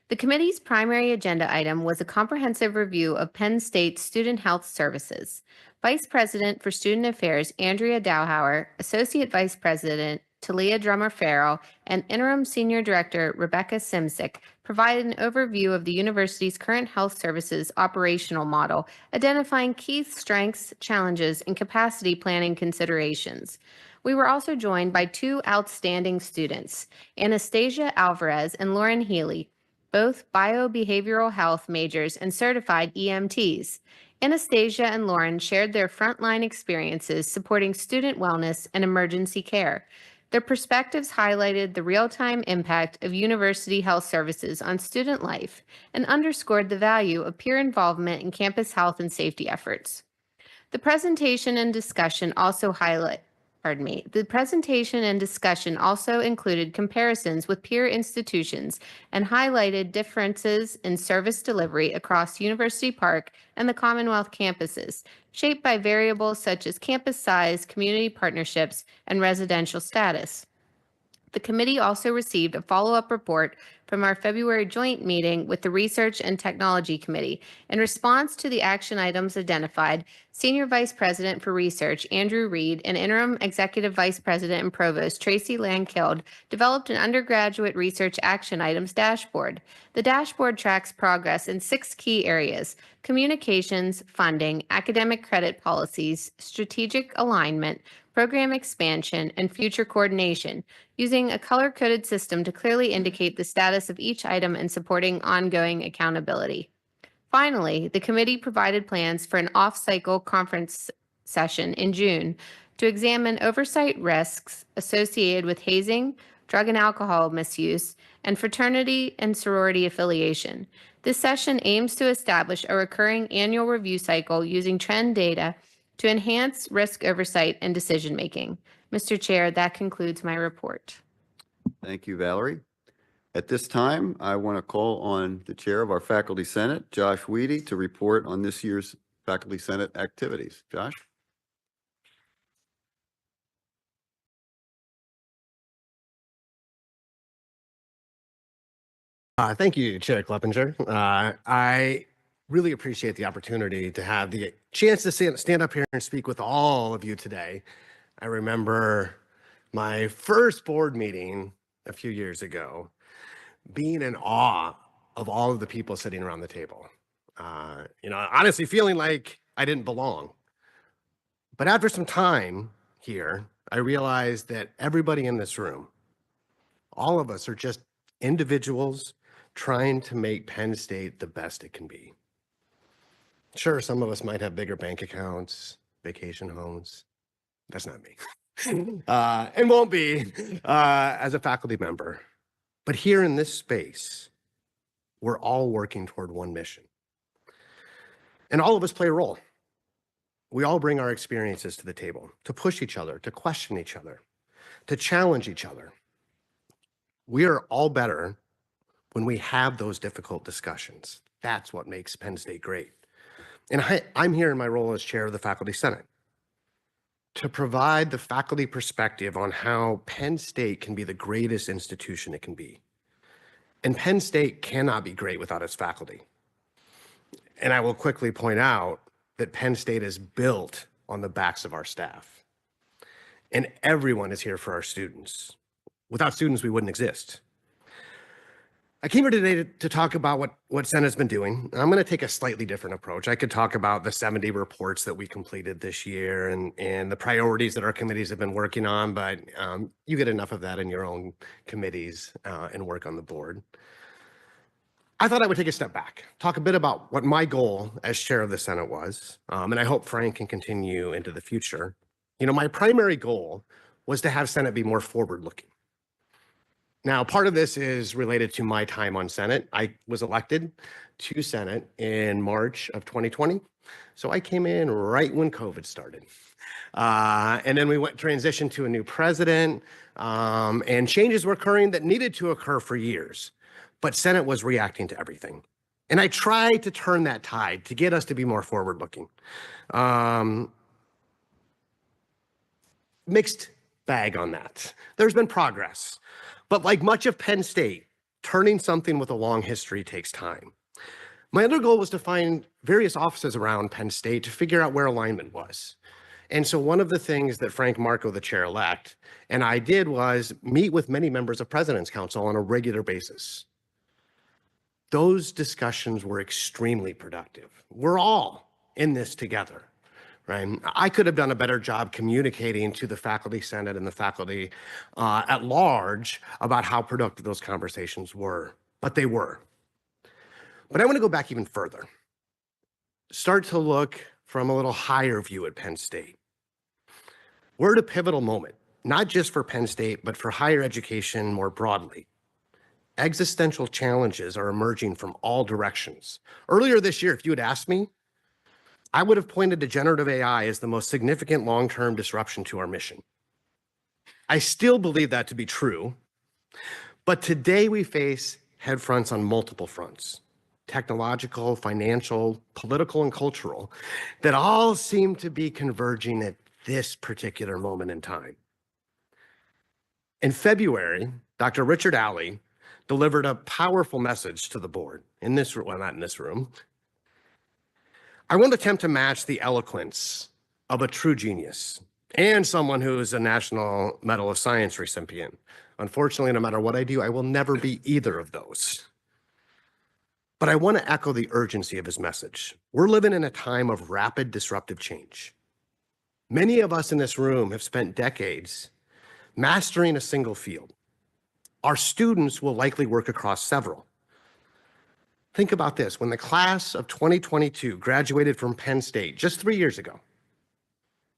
Speaker 16: The committee's primary agenda item was a comprehensive review of Penn State student health services. Vice President for Student Affairs Andrea Dowhauer, Associate Vice President Talia Drummer-Farrell, and Interim Senior Director Rebecca Simsick provided an overview of the university's current health services operational model, identifying key strengths, challenges, and capacity planning considerations. We were also joined by 2 outstanding students, Anastasia Alvarez and Lauren Healy, both biobehavioral health majors and certified EMTs. Anastasia and Lauren shared their frontline experiences supporting student wellness and emergency care. Their perspectives highlighted the real-time impact of university health services on student life and underscored the value of peer involvement in campus health and safety efforts. The presentation and discussion also included comparisons with peer institutions and highlighted differences in service delivery across University Park and the Commonwealth campuses, shaped by variables such as campus size, community partnerships, and residential status. The committee also received a follow-up report from our February joint meeting with the Research and Technology Committee. In response to the action items identified, Senior Vice President for Research Andrew Reed and Interim Executive Vice President and Provost Tracy Langkild developed an undergraduate research action items dashboard. The dashboard tracks progress in 6 key areas: communications, funding, academic credit policies, strategic alignment, program expansion, and future coordination, using a color-coded system to clearly indicate the status of each item and supporting ongoing accountability. Finally, the committee provided plans for an off-cycle conference session in June to examine oversight risks associated with hazing, drug and alcohol misuse, and fraternity and sorority affiliation. This session aims to establish a recurring annual review cycle using trend data to enhance risk oversight and decision-making. Mr. Chair, that concludes my report.
Speaker 1: Thank you, Valerie. At this time, I want to call on the chair of our Faculty Senate, Josh Weedy, to report on this year's Faculty Senate activities. Josh?
Speaker 17: Thank you, Chair Kleppinger. I really appreciate the opportunity to have the chance to stand up here and speak with all of you today. I remember my first board meeting a few years ago being in awe of all of the people sitting around the table. Honestly feeling like I didn't belong. But after some time here, I realized that everybody in this room, all of us, are just individuals trying to make Penn State the best it can be. Sure, some of us might have bigger bank accounts, vacation homes. That's not me. And won't be as a faculty member. But here in this space, we're all working toward one mission. And all of us play a role. we all bring our experiences to the table to push each other, to question each other, to challenge each other. We are all better when we have those difficult discussions. That's what makes Penn State great. And I'm here in my role as chair of the Faculty Senate to provide the faculty perspective on how Penn State can be the greatest institution it can be. And Penn State cannot be great without its faculty. And I will quickly point out that Penn State is built on the backs of our staff. And everyone is here for our students. Without students, we wouldn't exist. I came here today to talk about what Senate's been doing. I'm going to take a slightly different approach. I could talk about the 70 reports that we completed this year and the priorities that our committees have been working on, but you get enough of that in your own committees and work on the board. I thought I would take a step back, talk a bit about what my goal as chair of the Senate was, and I hope Frank can continue into the future. You know, my primary goal was to have Senate be more forward-looking. Now, part of this is related to my time on Senate. I was elected to Senate in March of 2020. So I came in right when COVID started. And then we transitioned to a new president, and changes were occurring that needed to occur for years. But Senate was reacting to everything. And I tried to turn that tide to get us to be more forward-looking. Mixed bag on that. There's been progress. But like much of Penn State, turning something with a long history takes time. My other goal was to find various offices around Penn State to figure out where alignment was. And so one of the things that Frank Marco, the chair-elect, and I did was meet with many members of President's Council on a regular basis. Those discussions were extremely productive. We're all in this together. Right? I could have done a better job communicating to the Faculty Senate and the faculty at large about how productive those conversations were, but they were. But I want to go back even further. Start to look from a little higher view at Penn State. We're at a pivotal moment, not just for Penn State, but for higher education more broadly. Existential challenges are emerging from all directions. Earlier this year, if you had asked me, I would have pointed to generative AI as the most significant long-term disruption to our mission. I still believe that to be true, but today we face headfronts on multiple fronts, technological, financial, political, and cultural, that all seem to be converging at this particular moment in time. In February, Dr. Richard Alley delivered a powerful message to the board in this room, well, not in this room. I won't attempt to match the eloquence of a true genius and someone who is a National Medal of Science recipient. Unfortunately, no matter what I do, I will never be either of those. But I want to echo the urgency of his message. We're living in a time of rapid disruptive change. Many of us in this room have spent decades mastering a single field. Our students will likely work across several. Think about this. When the class of 2022 graduated from Penn State just 3 years ago,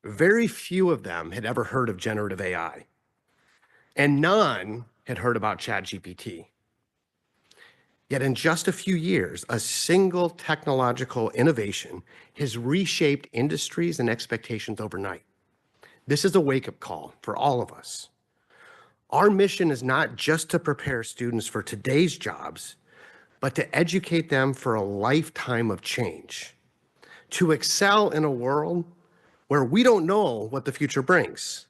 Speaker 17: very few of them had ever heard of generative AI, and none had heard about ChatGPT. Yet in just a few years, a single technological innovation has reshaped industries and expectations overnight. This is a wake-up call for all of us. Our mission is not just to prepare students for today's jobs, but to educate them for a lifetime of change, to excel in a world where we don't know what the future brings.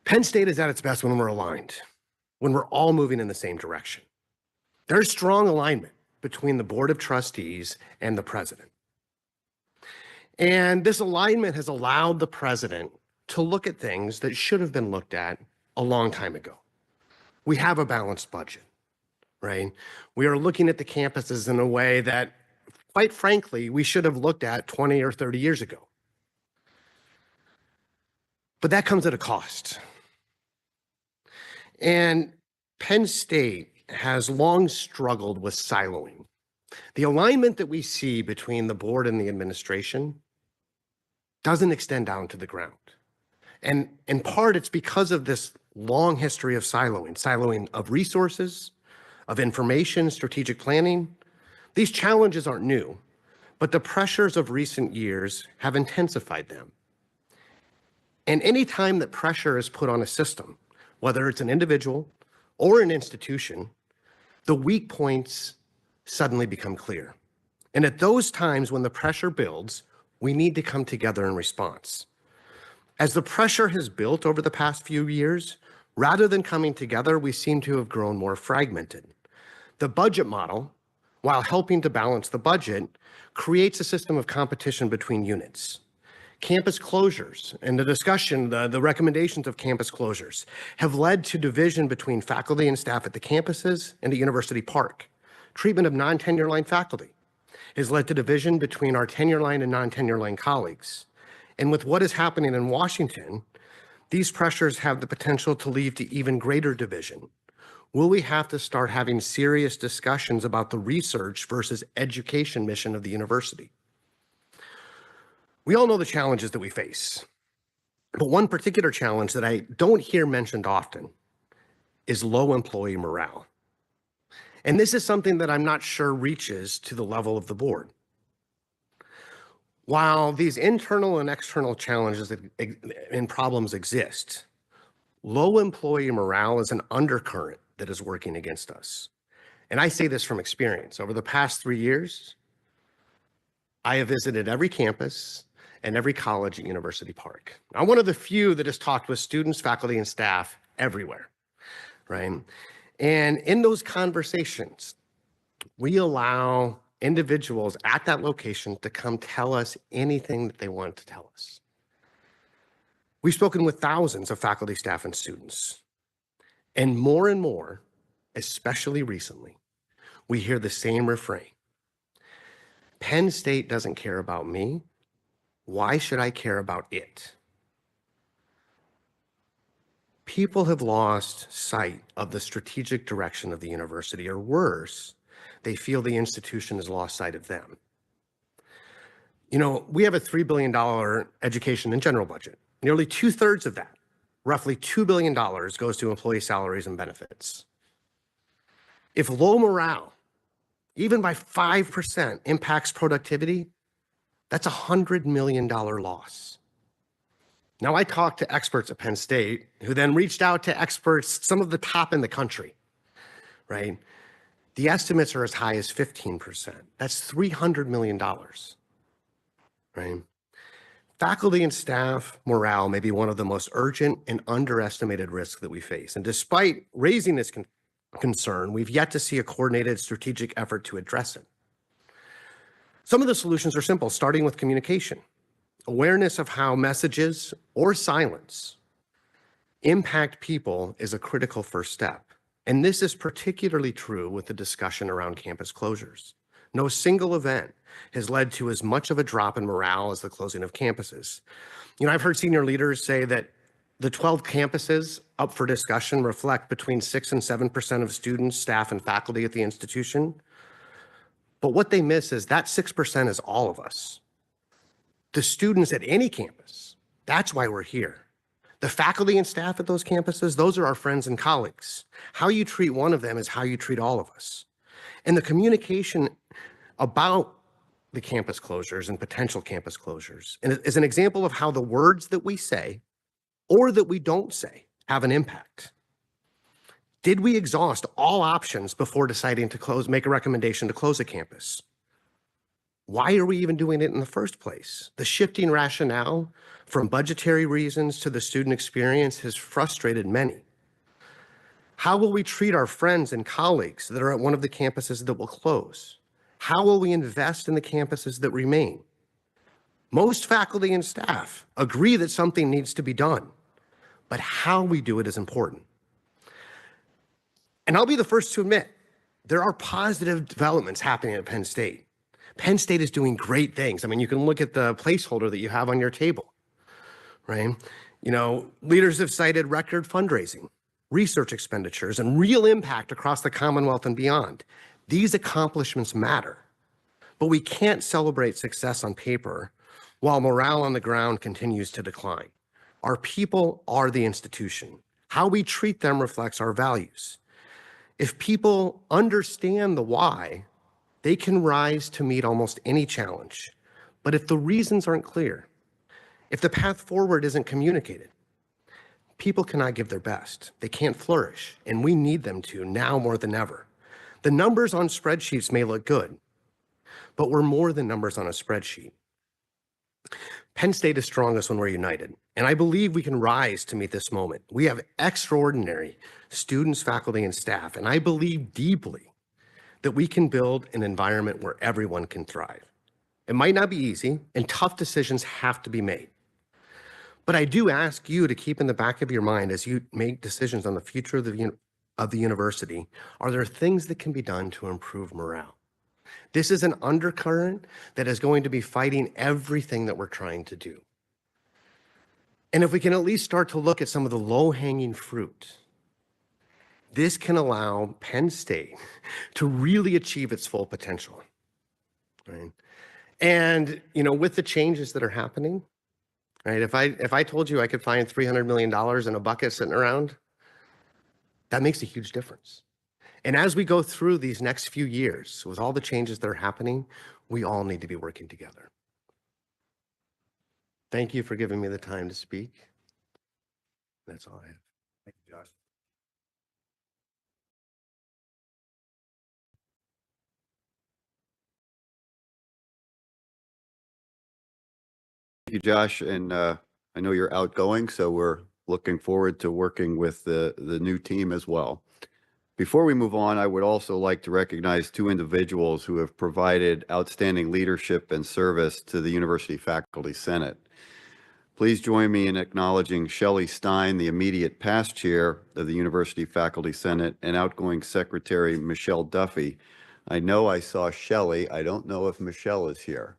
Speaker 17: Penn State is at its best when we're aligned, when we're all moving in the same direction. There's strong alignment between the Board of Trustees and the president. And this alignment has allowed the president to look at things that should have been looked at a long time ago. We have a balanced budget. Right? We are looking at the campuses in a way that, quite frankly, we should have looked at 20 or 30 years ago. But that comes at a cost. And Penn State has long struggled with siloing. The alignment that we see between the board and the administration doesn't extend down to the ground. And in part, it's because of this long history of siloing of resources, of information, strategic planning. These challenges aren't new, but the pressures of recent years have intensified them. And any time that pressure is put on a system, whether it's an individual or an institution, the weak points suddenly become clear. And at those times when the pressure builds, we need to come together in response. As the pressure has built over the past few years, rather than coming together, we seem to have grown more fragmented. The budget model, while helping to balance the budget, creates a system of competition between units. Campus closures and the discussion, the recommendations of campus closures have led to division between faculty and staff at the campuses and at University Park. Treatment of non-tenure line faculty has led to division between our tenure line and non-tenure line colleagues. And with what is happening in Washington, these pressures have the potential to lead to even greater division. Will we have to start having serious discussions about the research versus education mission of the university? We all know the challenges that we face, but one particular challenge that I don't hear mentioned often is low employee morale. And this is something that I'm not sure reaches to the level of the board. While these internal and external challenges and problems exist, low employee morale is an undercurrent that is working against us. And I say this from experience. Over the past 3 years, I have visited every campus and every college at University Park. I'm one of the few that has talked with students, faculty, and staff everywhere, right? And in those conversations, we allow individuals at that location to come tell us anything that they want to tell us. We've spoken with thousands of faculty, staff, and students. And more, especially recently, we hear the same refrain. Penn State doesn't care about me. Why should I care about it? People have lost sight of the strategic direction of the university, or worse, they feel the institution has lost sight of them. You know, we have a $3 billion education and general budget. Nearly 2/3 of that, roughly $2 billion, goes to employee salaries and benefits. If low morale, even by 5%, impacts productivity, that's a $100 million loss. Now, I talked to experts at Penn State who then reached out to experts, some of the top in the country, right? The estimates are as high as 15%. That's $300 million, right? Faculty and staff morale may be one of the most urgent and underestimated risks that we face. And despite raising this concern, we've yet to see a coordinated strategic effort to address it. Some of the solutions are simple, starting with communication. Awareness of how messages or silence impact people is a critical first step. And this is particularly true with the discussion around campus closures. No single event has led to as much of a drop in morale as the closing of campuses. You know, I've heard senior leaders say that the 12 campuses up for discussion reflect between 6 and 7% of students, staff, and faculty at the institution. But what they miss is that 6% is all of us. The students at any campus, that's why we're here. The faculty and staff at those campuses, those are our friends and colleagues. How you treat one of them is how you treat all of us. And the communication about the campus closures and potential campus closures is an example of how the words that we say or that we don't say have an impact. Did we exhaust all options before deciding to make a recommendation to close a campus? Why are we even doing it in the first place? The shifting rationale from budgetary reasons to the student experience has frustrated many. How will we treat our friends and colleagues that are at one of the campuses that will close? How will we invest in the campuses that remain? Most faculty and staff agree that something needs to be done, but how we do it is important. And I'll be the first to admit, there are positive developments happening at Penn State. Penn State is doing great things. I mean, you can look at the placeholder that you have on your table, right? You know, leaders have cited record fundraising, research expenditures, and real impact across the Commonwealth and beyond. These accomplishments matter, but we can't celebrate success on paper while morale on the ground continues to decline. Our people are the institution. How we treat them reflects our values. If people understand the why, They can rise to meet almost any challenge. But if the reasons aren't clear, if the path forward isn't communicated, people cannot give their best. They can't flourish, and we need them to now more than ever. The numbers on spreadsheets may look good, but we're more than numbers on a spreadsheet. Penn State is strongest when we're united, and I believe we can rise to meet this moment. We have extraordinary students, faculty, and staff, and I believe deeply that we can build an environment where everyone can thrive. It might not be easy, and tough decisions have to be made. But I do ask you to keep in the back of your mind as you make decisions on the future of the university, are there things that can be done to improve morale? This is an undercurrent that is going to be fighting everything that we're trying to do. And if we can at least start to look at some of the low-hanging fruit, this can allow Penn State to really achieve its full potential. Right? And with the changes that are happening, right? If I told you I could find $300 million in a bucket sitting around, that makes a huge difference. And as we go through these next few years, with all the changes that are happening, we all need to be working together. Thank you for giving me the time to speak. That's all I have.
Speaker 1: Thank you, Josh. Thank you, Josh. And I know you're outgoing, so we're looking forward to working with the new team as well. Before we move on, I would also like to recognize two individuals who have provided outstanding leadership and service to the University Faculty Senate. Please join me in acknowledging Shelley Stein, the immediate past chair of the University Faculty Senate, and outgoing Secretary Michelle Duffy. I know I saw Shelley. I don't know if Michelle is here.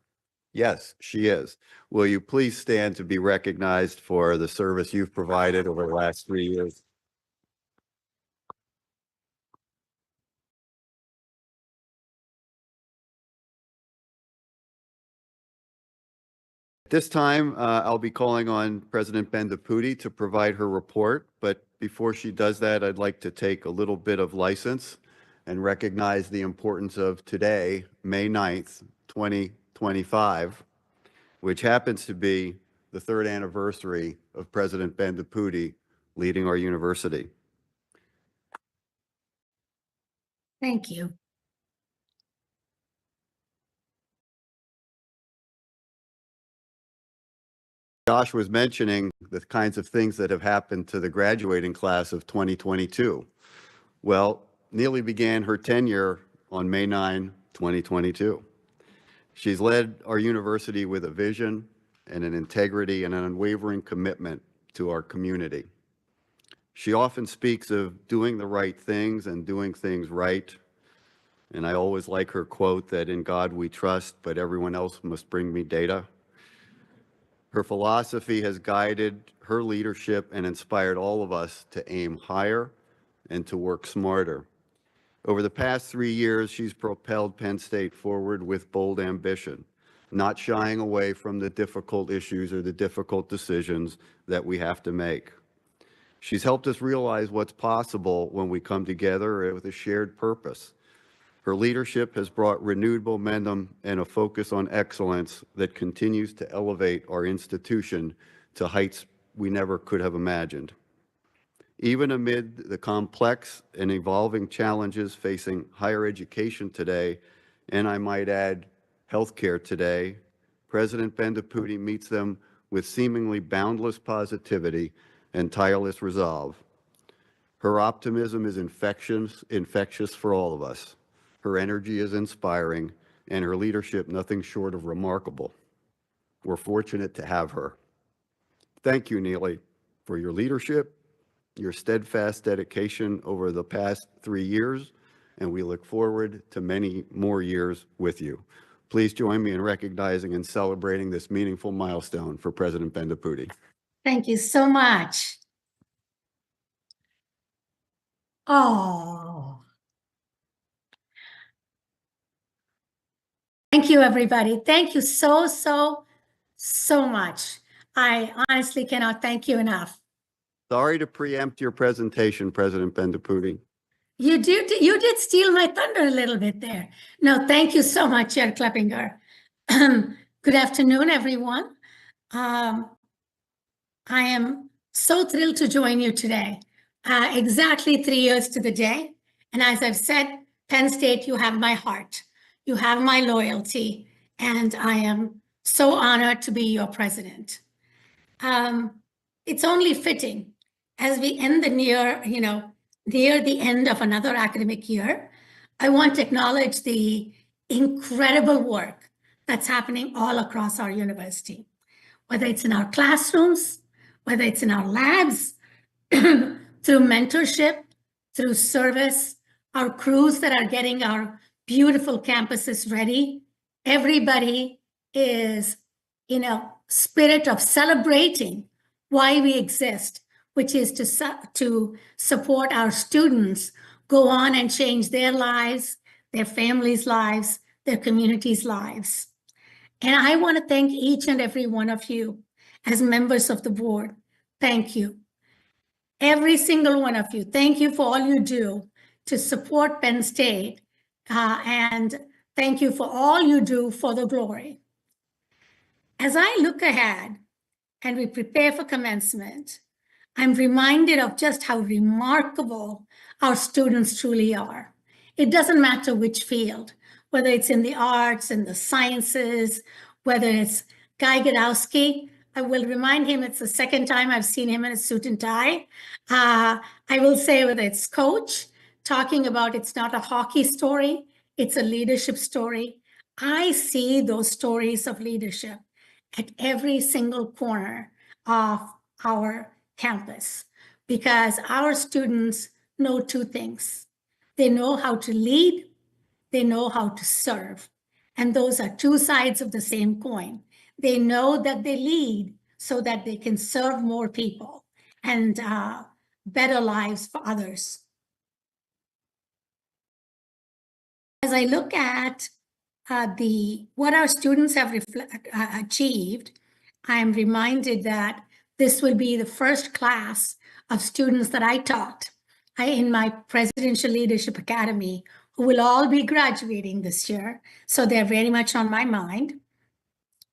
Speaker 1: Yes, she is. Will you please stand to be recognized for the service you've provided over the last 3 years? At this time, I'll be calling on President Bendapudi to provide her report. But before she does that, I'd like to take a little bit of license and recognize the importance of today, May 9th, 2025, which happens to be the third anniversary of President Bendapudi leading our university.
Speaker 18: Thank you.
Speaker 1: Josh was mentioning the kinds of things that have happened to the graduating class of 2022. Well, Neely began her tenure on May 9, 2022. She's led our university with a vision and an integrity and an unwavering commitment to our community. She often speaks of doing the right things and doing things right. And I always like her quote that in God we trust, but everyone else must bring me data. Her philosophy has guided her leadership and inspired all of us to aim higher and to work smarter. Over the past 3 years, she's propelled Penn State forward with bold ambition, not shying away from the difficult issues or the difficult decisions that we have to make. She's helped us realize what's possible when we come together with a shared purpose. Her leadership has brought renewed momentum and a focus on excellence that continues to elevate our institution to heights we never could have imagined. Even amid the complex and evolving challenges facing higher education today, and I might add, healthcare today, President Bendapudi meets them with seemingly boundless positivity and tireless resolve. Her optimism is infectious for all of us. Her energy is inspiring, and her leadership nothing short of remarkable. We're fortunate to have her. Thank you, Neely, for your leadership, your steadfast dedication over the past 3 years, and we look forward to many more years with you. Please join me in recognizing and celebrating this meaningful milestone for President Bendapudi.
Speaker 18: Thank you so much. Oh. Thank you, everybody. Thank you so much. I honestly cannot thank you enough.
Speaker 1: Sorry to preempt your presentation, President Bendapudi.
Speaker 18: You did steal my thunder a little bit there. No, thank you so much, Chair Kleppinger. Good afternoon, everyone. I am so thrilled to join you today. Exactly 3 years to the day. And as I've said, Penn State, you have my heart. You have my loyalty. And I am so honored to be your president. It's only fitting as we end near the end of another academic year. I want to acknowledge the incredible work that's happening all across our university, whether it's in our classrooms, whether it's in our labs, through mentorship, through service, our crews that are getting our beautiful campuses ready. Everybody is in a spirit of celebrating why we exist, which is to support our students go on and change their lives, their families' lives, their communities' lives. And I want to thank each and every one of you as members of the board. Thank you. Every single one of you. Thank you for all you do to support Penn State. And thank you for all you do for the glory. As I look ahead and we prepare for commencement, I'm reminded of just how remarkable our students truly are. It doesn't matter which field, whether it's in the arts and the sciences, whether it's Guy Gadowski. I will remind him it's the second time I've seen him in a suit and tie. I will say whether it's coach, talking about it's not a hockey story, it's a leadership story. I see those stories of leadership at every single corner of our campus because our students know two things. They know how to lead, they know how to serve. And those are two sides of the same coin. They know that they lead so that they can serve more people and better lives for others. As I look at what our students have achieved, I am reminded that this will be the first class of students that I taught in my Presidential Leadership Academy, who will all be graduating this year. So they're very much on my mind.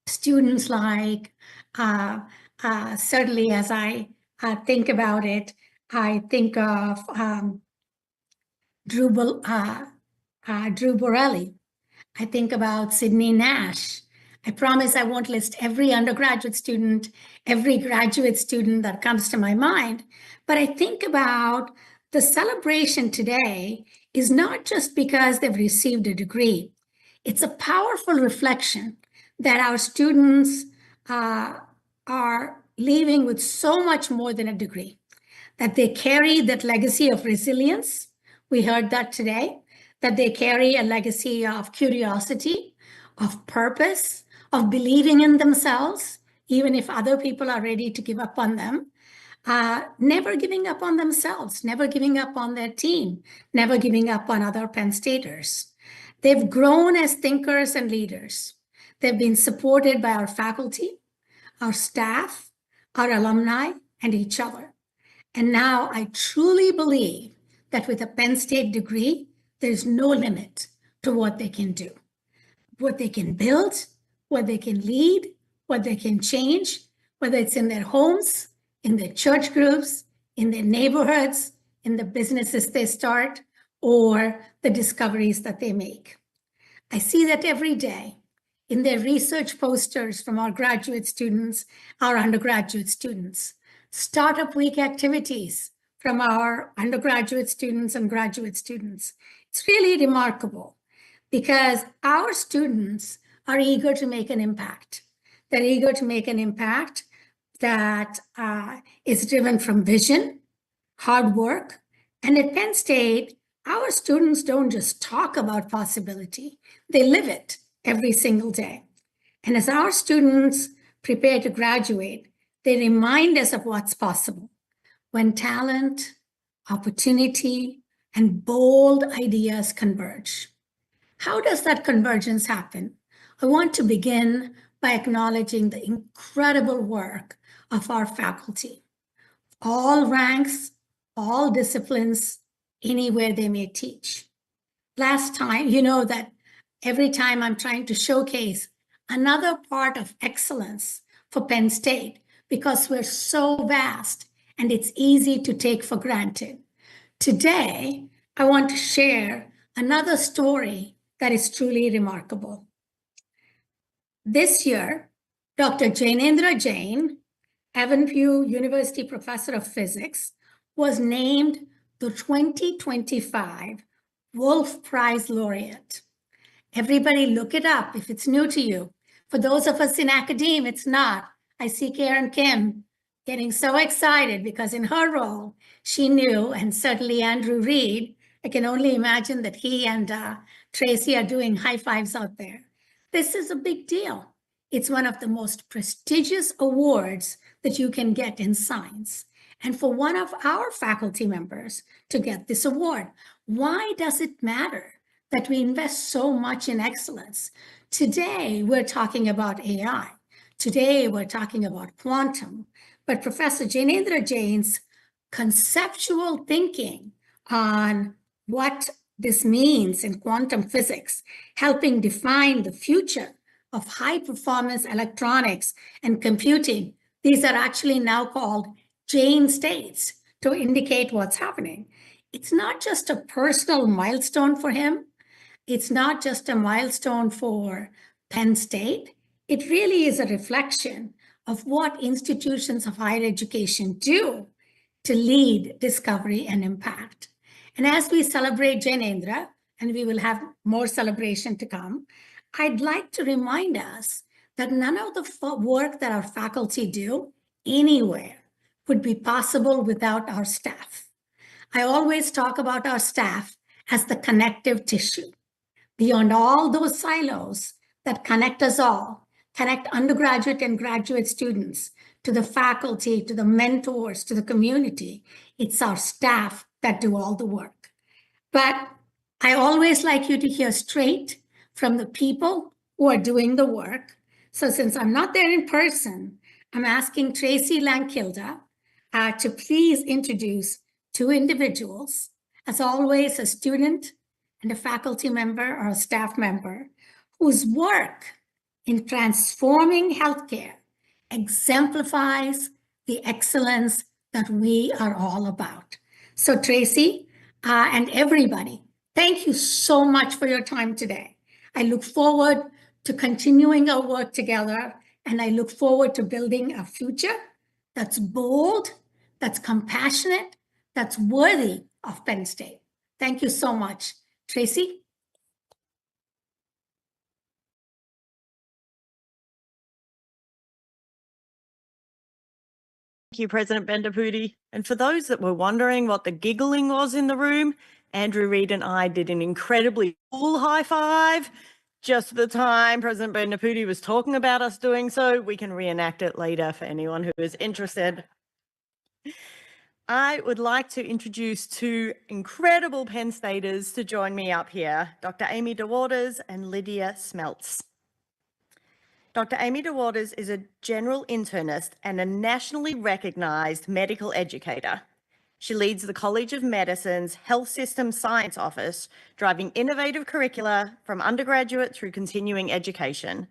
Speaker 18: Students like, certainly as I think about it, I think of Drew Borelli. I think about Sydney Nash. I promise I won't list every undergraduate student, every graduate student that comes to my mind, but I think about the celebration today is not just because they've received a degree. It's a powerful reflection that our students are leaving with so much more than a degree, that they carry that legacy of resilience. We heard that today, that they carry a legacy of curiosity, of purpose, of believing in themselves, even if other people are ready to give up on them. Never giving up on themselves, never giving up on their team, never giving up on other Penn Staters. They've grown as thinkers and leaders. They've been supported by our faculty, our staff, our alumni, and each other. And now I truly believe that with a Penn State degree, there's no limit to what they can do, what they can build, what they can lead, what they can change, whether it's in their homes, in their church groups, in their neighborhoods, in the businesses they start, or the discoveries that they make. I see that every day in their research posters from our graduate students, our undergraduate students, startup week activities from our undergraduate students and graduate students. It's really remarkable because our students are eager to make an impact. They're eager to make an impact that is driven from vision, hard work. And at Penn State, our students don't just talk about possibility, they live it every single day. And as our students prepare to graduate, they remind us of what's possible when talent, opportunity, and bold ideas converge. How does that convergence happen? I want to begin by acknowledging the incredible work of our faculty. All ranks, all disciplines, anywhere they may teach. Last time, you know that every time I'm trying to showcase another part of excellence for Penn State, because we're so vast and it's easy to take for granted. Today, I want to share another story that is truly remarkable. This year, Dr. Jainendra Jain, Evanpur University Professor of Physics, was named the 2025 Wolf Prize Laureate. Everybody look it up if it's new to you. For those of us in academia, it's not. I see Karen Kim getting so excited because in her role, she knew, and certainly Andrew Reed, I can only imagine that he and Tracy are doing high fives out there. This is a big deal. It's one of the most prestigious awards that you can get in science. And for one of our faculty members to get this award, why does it matter that we invest so much in excellence? Today, we're talking about AI. Today, we're talking about quantum. But Professor Jainendra Jain's conceptual thinking on what this means in quantum physics, helping define the future of high-performance electronics and computing, these are actually now called Jain states to indicate what's happening. It's not just a personal milestone for him. It's not just a milestone for Penn State. It really is a reflection of what institutions of higher education do to lead discovery and impact. And as we celebrate Jainendra, and we will have more celebration to come, I'd like to remind us that none of the work that our faculty do anywhere would be possible without our staff. I always talk about our staff as the connective tissue. Beyond all those silos that connect us all, connect undergraduate and graduate students to the faculty, to the mentors, to the community, it's our staff that do all the work. But I always like you to hear straight from the people who are doing the work. So since I'm not there in person, I'm asking Tracy Lankilda to please introduce two individuals, as always, a student and a faculty member or a staff member whose work in transforming healthcare exemplifies the excellence that we are all about. So Tracy and everybody, thank you so much for your time today. I look forward to continuing our work together, and I look forward to building a future that's bold, that's compassionate, that's worthy of Penn State. Thank you so much. Tracy?
Speaker 12: Thank you, President Bendapudi. And for those that were wondering what the giggling was in the room, Andrew Reed and I did an incredibly cool high five just at the time President Bendapudi was talking about us doing so. We can reenact it later for anyone who is interested. I would like to introduce two incredible Penn Staters to join me up here, Dr. Amy DeWaters and Lydia Smeltz. Dr. Amy DeWaters is a general internist and a nationally recognized medical educator. She leads the College of Medicine's Health System Science Office, driving innovative curricula from undergraduate through continuing education.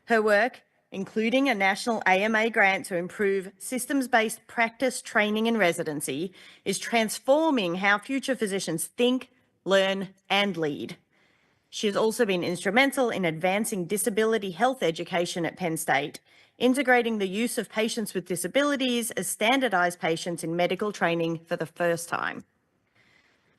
Speaker 12: Her work, including a national AMA grant to improve systems-based practice training and residency, is transforming how future physicians think, learn, and lead. She has also been instrumental in advancing disability health education at Penn State, integrating the use of patients with disabilities as standardized patients in medical training for the first time.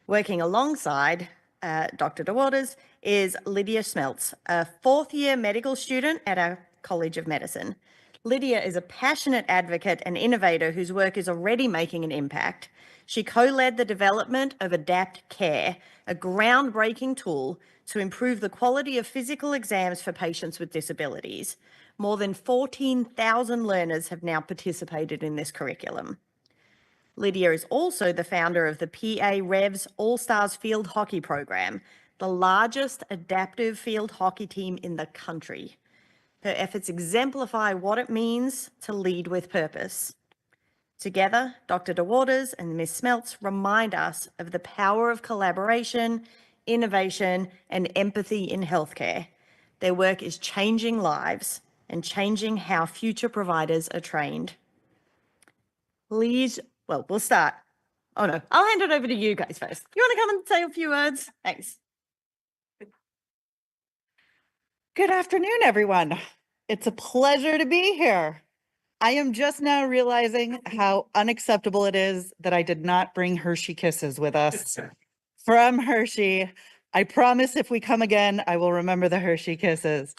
Speaker 12: Working alongside Dr. DeWaters is Lydia Smeltz, a fourth-year medical student at our College of Medicine. Lydia is a passionate advocate and innovator whose work is already making an impact. She co-led the development of Adapt Care, a groundbreaking tool to improve the quality of physical exams for patients with disabilities. More than 14,000 learners have now participated in this curriculum. Lydia is also the founder of the PA Revs All-Stars Field Hockey Program, the largest adaptive field hockey team in the country. Her efforts exemplify what it means to lead with purpose.
Speaker 19: Together, Dr. DeWaters and Ms. Smeltz remind us of the power of collaboration, innovation, and empathy in healthcare. Their work is changing lives and changing how future providers are trained. Please, well, we'll start. Oh no, I'll hand it over to you guys first. You want to come and say a few words? Thanks.
Speaker 20: Good afternoon, everyone. It's a pleasure to be here. I am just now realizing how unacceptable it is that I did not bring Hershey Kisses with us from Hershey. I promise if we come again, I will remember the Hershey Kisses.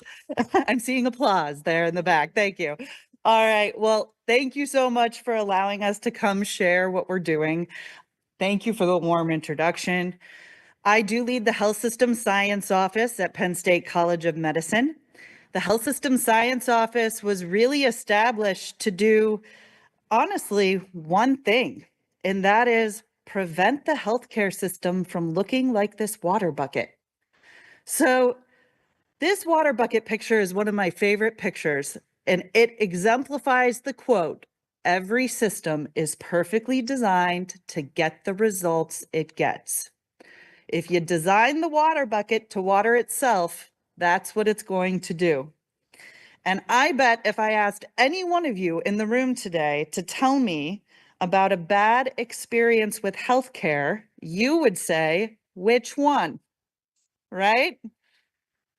Speaker 20: I'm seeing applause there in the back. Thank you. All right. Well, thank you so much for allowing us to come share what we're doing. Thank you for the warm introduction. I do lead the Health System Science Office at Penn State College of Medicine. The Health System Science Office was really established to do, honestly, one thing, and that is prevent the healthcare system from looking like this water bucket. So this water bucket picture is one of my favorite pictures, and it exemplifies the quote, "Every system is perfectly designed to get the results it gets." If you design the water bucket to water itself, that's what it's going to do. And I bet if I asked any one of you in the room today to tell me about a bad experience with healthcare, you would say, which one? Right?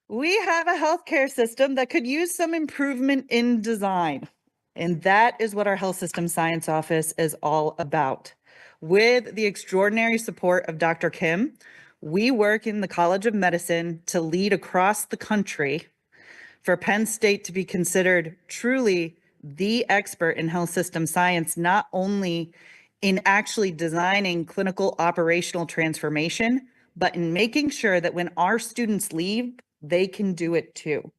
Speaker 20: We have a healthcare system that could use some improvement in design. And that is what our Health System Science Office is all about. With the extraordinary support of Dr. Kim, we work in the College of Medicine to lead across the country for Penn State to be considered truly the expert in health system science, not only in actually designing clinical operational transformation, but in making sure that when our students leave, they can do it too.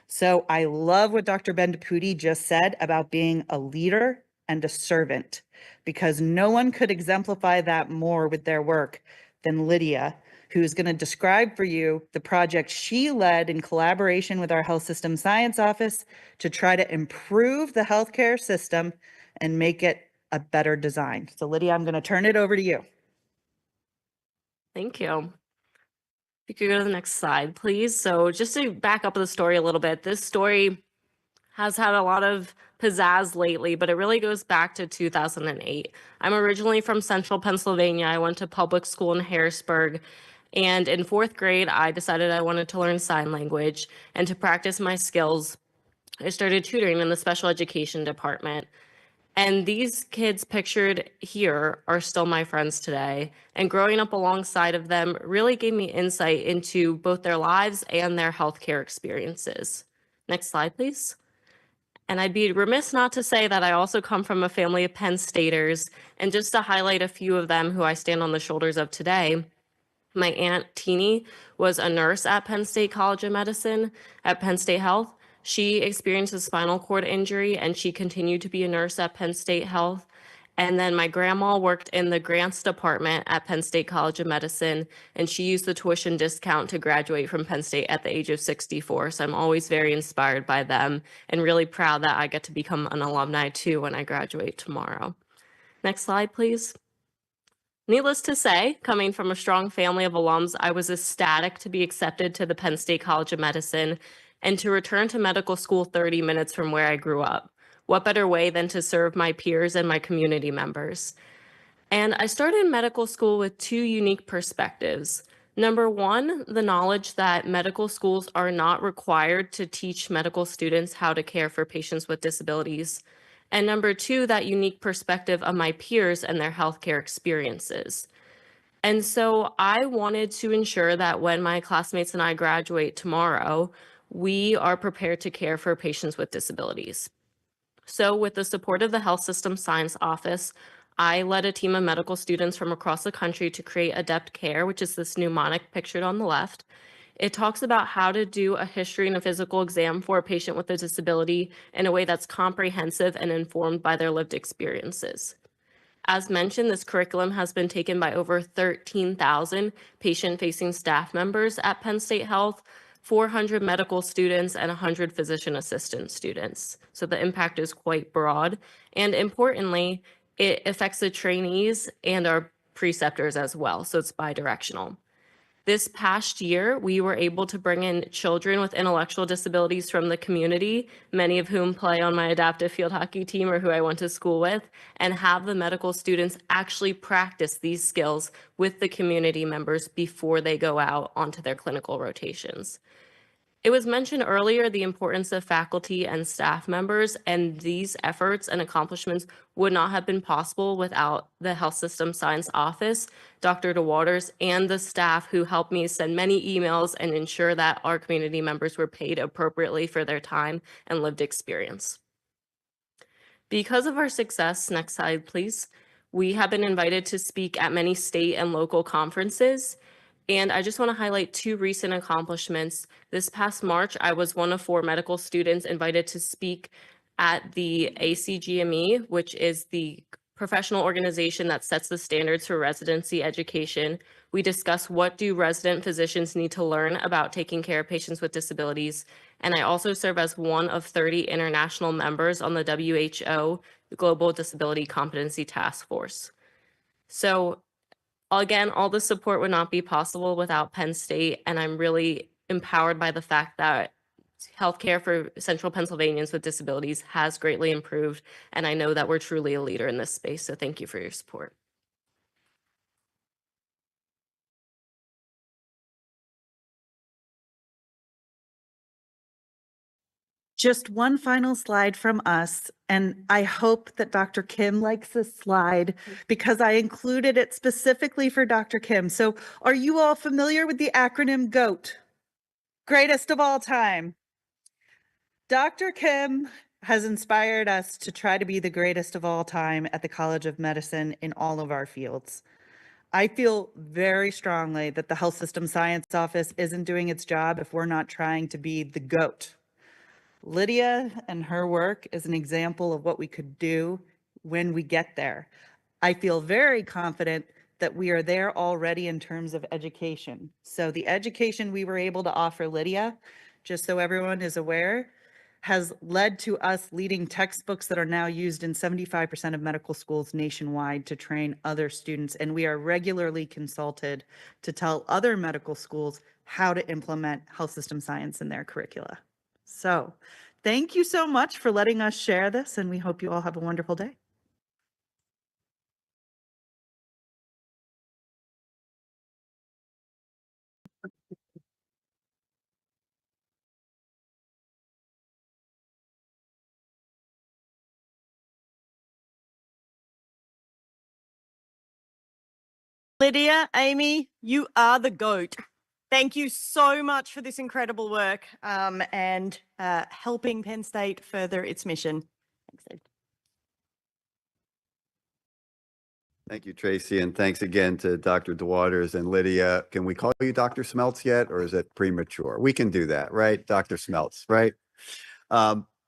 Speaker 20: So I love what Dr. Bendaputi just said about being a leader and a servant, because no one could exemplify that more with their work than Lydia, who's going to describe for you the project she led in collaboration with our Health System Science Office to try to improve the healthcare system and make it a better design. So Lydia, I'm going to turn it over to you.
Speaker 21: Thank you. You could go to the next slide, please. So just to back up the story a little bit, this story has had a lot of pizzazz lately, but it really goes back to 2008. I'm originally from central Pennsylvania. I went to public school in Harrisburg. And in 4th grade, I decided I wanted to learn sign language. And to practice my skills, I started tutoring in the special education department. And these kids pictured here are still my friends today. And growing up alongside of them really gave me insight into both their lives and their healthcare experiences. Next slide, please. And I'd be remiss not to say that I also come from a family of Penn Staters. And just to highlight a few of them who I stand on the shoulders of today, my Aunt Teeny was a nurse at Penn State College of Medicine at Penn State Health. She experienced a spinal cord injury and she continued to be a nurse at Penn State Health. And then my grandma worked in the grants department at Penn State College of Medicine, and she used the tuition discount to graduate from Penn State at the age of 64. So I'm always very inspired by them and really proud that I get to become an alumni too when I graduate tomorrow. Next slide, please. Needless to say, coming from a strong family of alums, I was ecstatic to be accepted to the Penn State College of Medicine and to return to medical school 30 minutes from where I grew up. What better way than to serve my peers and my community members? And I started medical school with 2 unique perspectives. Number one, the knowledge that medical schools are not required to teach medical students how to care for patients with disabilities. And number 2, that unique perspective of my peers and their healthcare experiences. And so I wanted to ensure that when my classmates and I graduate tomorrow, we are prepared to care for patients with disabilities. So with the support of the Health System Science Office, I led a team of medical students from across the country to create Adept Care, which is this mnemonic pictured on the left. It talks about how to do a history and a physical exam for a patient with a disability in a way that's comprehensive and informed by their lived experiences. As mentioned, this curriculum has been taken by over 13,000 patient-facing staff members at Penn State Health, 400 medical students, and 100 physician assistant students. So the impact is quite broad. And importantly, it affects the trainees and our preceptors as well. So it's bidirectional. This past year, we were able to bring in children with intellectual disabilities from the community, many of whom play on my adaptive field hockey team or who I went to school with, and have the medical students actually practice these skills with the community members before they go out onto their clinical rotations. It was mentioned earlier the importance of faculty and staff members, and these efforts and accomplishments would not have been possible without the Health System Science Office, Dr. DeWaters, and the staff who helped me send many emails and ensure that our community members were paid appropriately for their time and lived experience. Because of our success, next slide please, we have been invited to speak at many state and local conferences. And I just want to highlight 2 recent accomplishments. This past March, I was one of 4 medical students invited to speak at the ACGME, which is the professional organization that sets the standards for residency education. We discuss what do resident physicians need to learn about taking care of patients with disabilities. And I also serve as one of 30 international members on the WHO Global Disability Competency Task Force. So again, all the support would not be possible without Penn State, and I'm really empowered by the fact that healthcare for Central Pennsylvanians with disabilities has greatly improved, and I know that we're truly a leader in this space, so thank you for your support.
Speaker 20: Just one final slide from us, and I hope that Dr. Kim likes this slide because I included it specifically for Dr. Kim. So are you all familiar with the acronym GOAT? Greatest of all time. Dr. Kim has inspired us to try to be the greatest of all time at the College of Medicine in all of our fields. I feel very strongly that the Health System Science Office isn't doing its job if we're not trying to be the GOAT. Lydia and her work is an example of what we could do when we get there. I feel very confident that we are there already in terms of education. So the education we were able to offer Lydia, just so everyone is aware, has led to us leading textbooks that are now used in 75% of medical schools nationwide to train other students. And we are regularly consulted to tell other medical schools how to implement health system science in their curricula. So thank you so much for letting us share this, and we hope you all have a wonderful day.
Speaker 19: Lydia, Amy, you are the GOAT. Thank you so much for this incredible work and helping Penn State further its mission. Thanks, Ed.
Speaker 1: Thank you, Tracy, and thanks again to Dr. DeWaters and Lydia. Can we call you Dr. Smeltz yet, or is it premature? We can do that, right? Dr. Smeltz, right?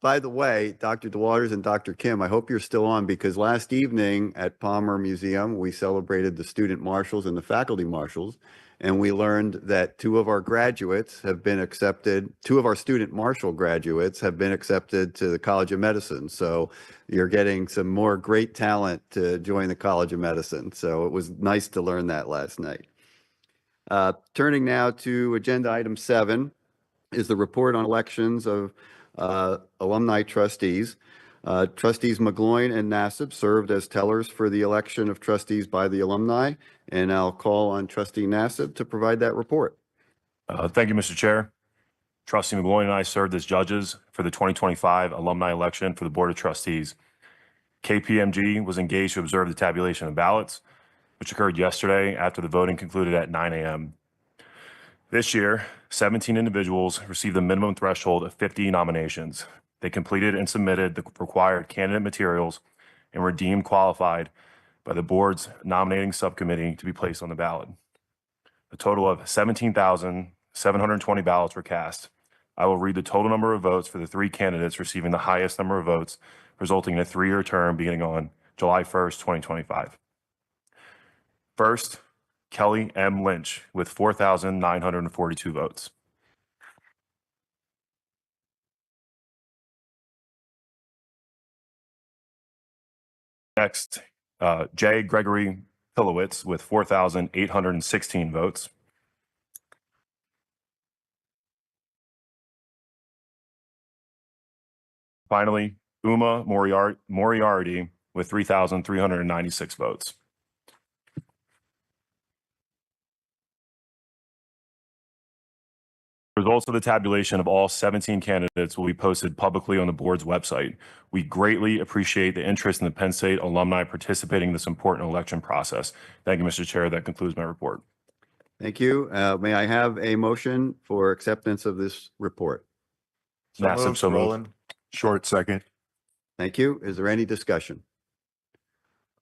Speaker 1: By the way, Dr. DeWaters and Dr. Kim, I hope you're still on because last evening at Palmer Museum, we celebrated the student marshals and the faculty marshals, and we learned that 2 of our graduates have been accepted, 2 of our student marshal graduates have been accepted to the College of Medicine. So you're getting some more great talent to join the College of Medicine. So it was nice to learn that last night. Turning now to agenda item 7 is the report on elections of alumni trustees. Trustees McGloin and Nassib served as tellers for the election of trustees by the alumni, and I'll call on Trustee Nassib to provide that report.
Speaker 3: Thank you, Mr. Chair. Trustee McGloin and I served as judges for the 2025 alumni election for the Board of Trustees. KPMG was engaged to observe the tabulation of ballots, which occurred yesterday after the voting concluded at 9 a.m. This year, 17 individuals received the minimum threshold of 50 nominations. They completed and submitted the required candidate materials and were deemed qualified by the board's nominating subcommittee to be placed on the ballot. A total of 17,720 ballots were cast. I will read the total number of votes for the 3 candidates receiving the highest number of votes, resulting in a 3-year term beginning on July 1st, 2025. First, Kelly M. Lynch with 4,942 votes. Next, J. Gregory Pilowitz with 4,816 votes. Finally, Uma Moriarty with 3,396 votes. Results of the tabulation of all 17 candidates will be posted publicly on the board's website. We greatly appreciate the interest in the Penn State alumni participating in this important election process. Thank you, Mr. Chair. That concludes my report.
Speaker 1: Thank you. May I have a motion for acceptance of this report?
Speaker 3: Nassib, so moved.
Speaker 4: Short second.
Speaker 1: Thank you. Is there any discussion?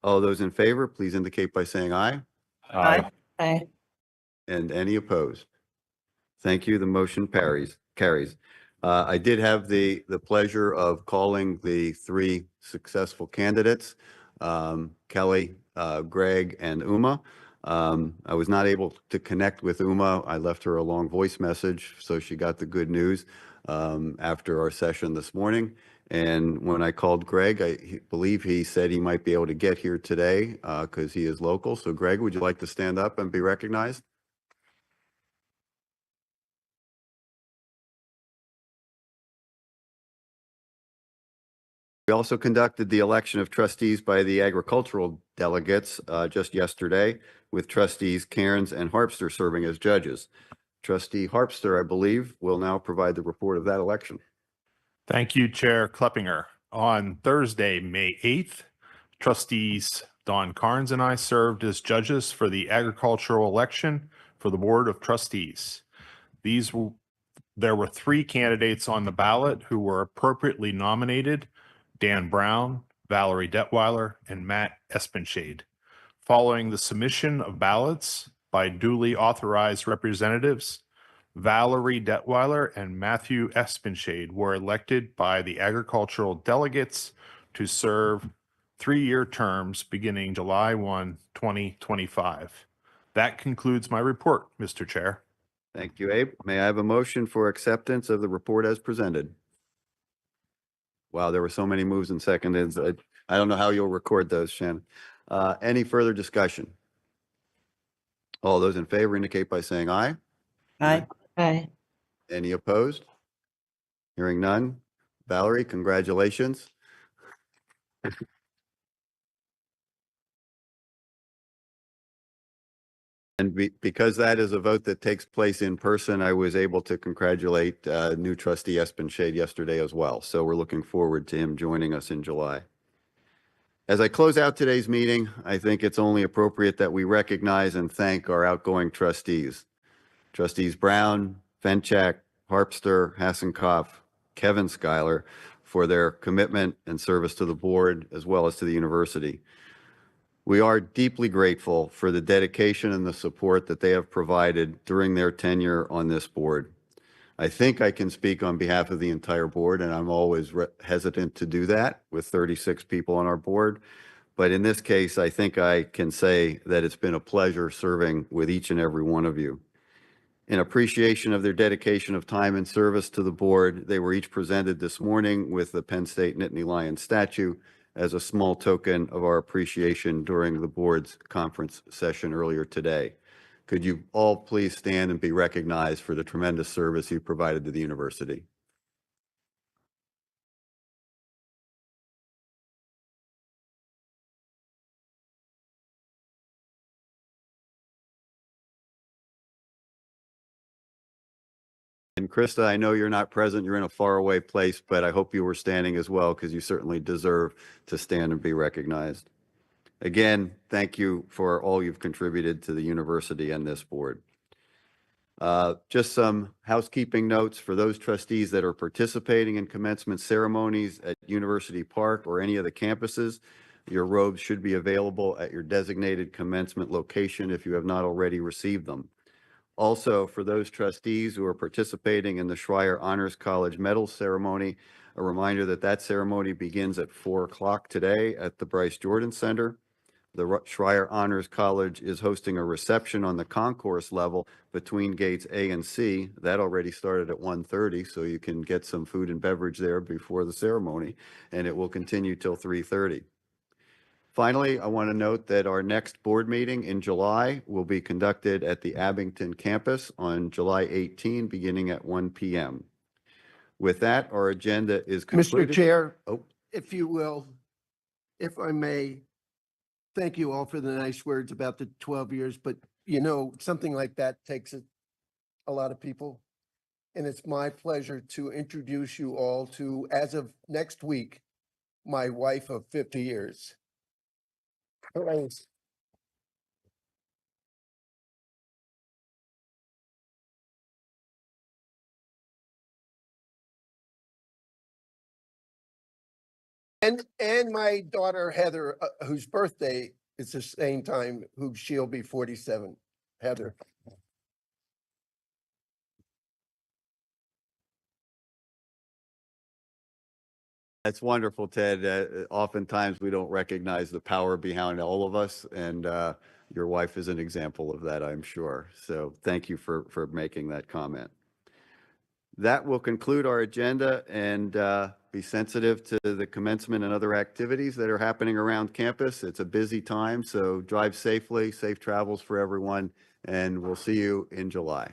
Speaker 1: All those in favor, please indicate by saying aye.
Speaker 3: Aye.
Speaker 19: Aye.
Speaker 1: And any opposed? Thank you. The motion carries. I did have the pleasure of calling the three successful candidates, Kelly, Greg, and Uma. I was not able to connect with Uma. I left her a long voice message, so she got the good news after our session this morning. And when I called Greg, I believe he said he might be able to get here today because he is local. So Greg, would you like to stand up and be recognized? We also conducted the election of trustees by the agricultural delegates just yesterday, with trustees Cairns and Harpster serving as judges. Trustee Harpster, I believe, will now provide the report of that election.
Speaker 4: Thank you, Chair Kleppinger. On Thursday, May 8th, trustees Don Carnes and I served as judges for the agricultural election for the Board of Trustees. There were three candidates on the ballot who were appropriately nominated: Dan Brown, Valerie Detweiler, and Matt Espenshade. Following the submission of ballots by duly authorized representatives, Valerie Detweiler and Matthew Espenshade were elected by the agricultural delegates to serve 3-year terms beginning July 1, 2025. That concludes my report, Mr. Chair.
Speaker 1: Thank you, Abe. May I have a motion for acceptance of the report as presented? Wow, there were so many moves and seconds. I don't know how you'll record those, Shannon. Any further discussion? All those in favor indicate by saying aye.
Speaker 19: Aye. Aye.
Speaker 1: Any opposed? Hearing none. Valerie, congratulations. And because that is a vote that takes place in person, I was able to congratulate new trustee Espenshade yesterday as well. So we're looking forward to him joining us in July. As I close out today's meeting, I think it's only appropriate that we recognize and thank our outgoing trustees. Trustees Brown, Fenchak, Harpster, Hassenkoff, Kevin Schuyler, for their commitment and service to the board as well as to the university. We are deeply grateful for the dedication and the support that they have provided during their tenure on this board. I think I can speak on behalf of the entire board, and I'm always hesitant to do that with 36 people on our board. But in this case, I think I can say that it's been a pleasure serving with each and every one of you. In appreciation of their dedication of time and service to the board, they were each presented this morning with the Penn State Nittany Lion statue as a small token of our appreciation during the board's conference session earlier today. Could you all please stand and be recognized for the tremendous service you provided to the university? And Krista, I know you're not present, you're in a faraway place, but I hope you were standing as well because you certainly deserve to stand and be recognized. Again, thank you for all you've contributed to the university and this board. Just some housekeeping notes for those trustees that are participating in commencement ceremonies at University Park or any of the campuses. Your robes should be available at your designated commencement location if you have not already received them. Also, for those trustees who are participating in the Schreier Honors College Medal Ceremony, a reminder that that ceremony begins at 4 o'clock today at the Bryce Jordan Center. The Schreier Honors College is hosting a reception on the concourse level between gates A and C. That already started at 1:30, so you can get some food and beverage there before the ceremony, and it will continue till 3:30. Finally, I want to note that our next board meeting in July will be conducted at the Abington campus on July 18, beginning at 1 p.m. With that, our agenda is concluded.
Speaker 5: Mr. Chair,
Speaker 1: Oh,
Speaker 5: if you will, if I may, thank you all for the nice words about the 12 years, but you know, something like that takes a lot of people. And it's my pleasure to introduce you all to, as of next week, my wife of 50 years. Thanks. And my daughter Heather, whose birthday is the same time, who she'll be 47. Heather.
Speaker 1: that's wonderful, Ted. Oftentimes we don't recognize the power behind all of us, and your wife is an example of that, I'm sure. So thank you for making that comment. That will conclude our agenda, and be sensitive to the commencement and other activities that are happening around campus. It's a busy time, so drive safely, safe travels for everyone, and we'll see you in July.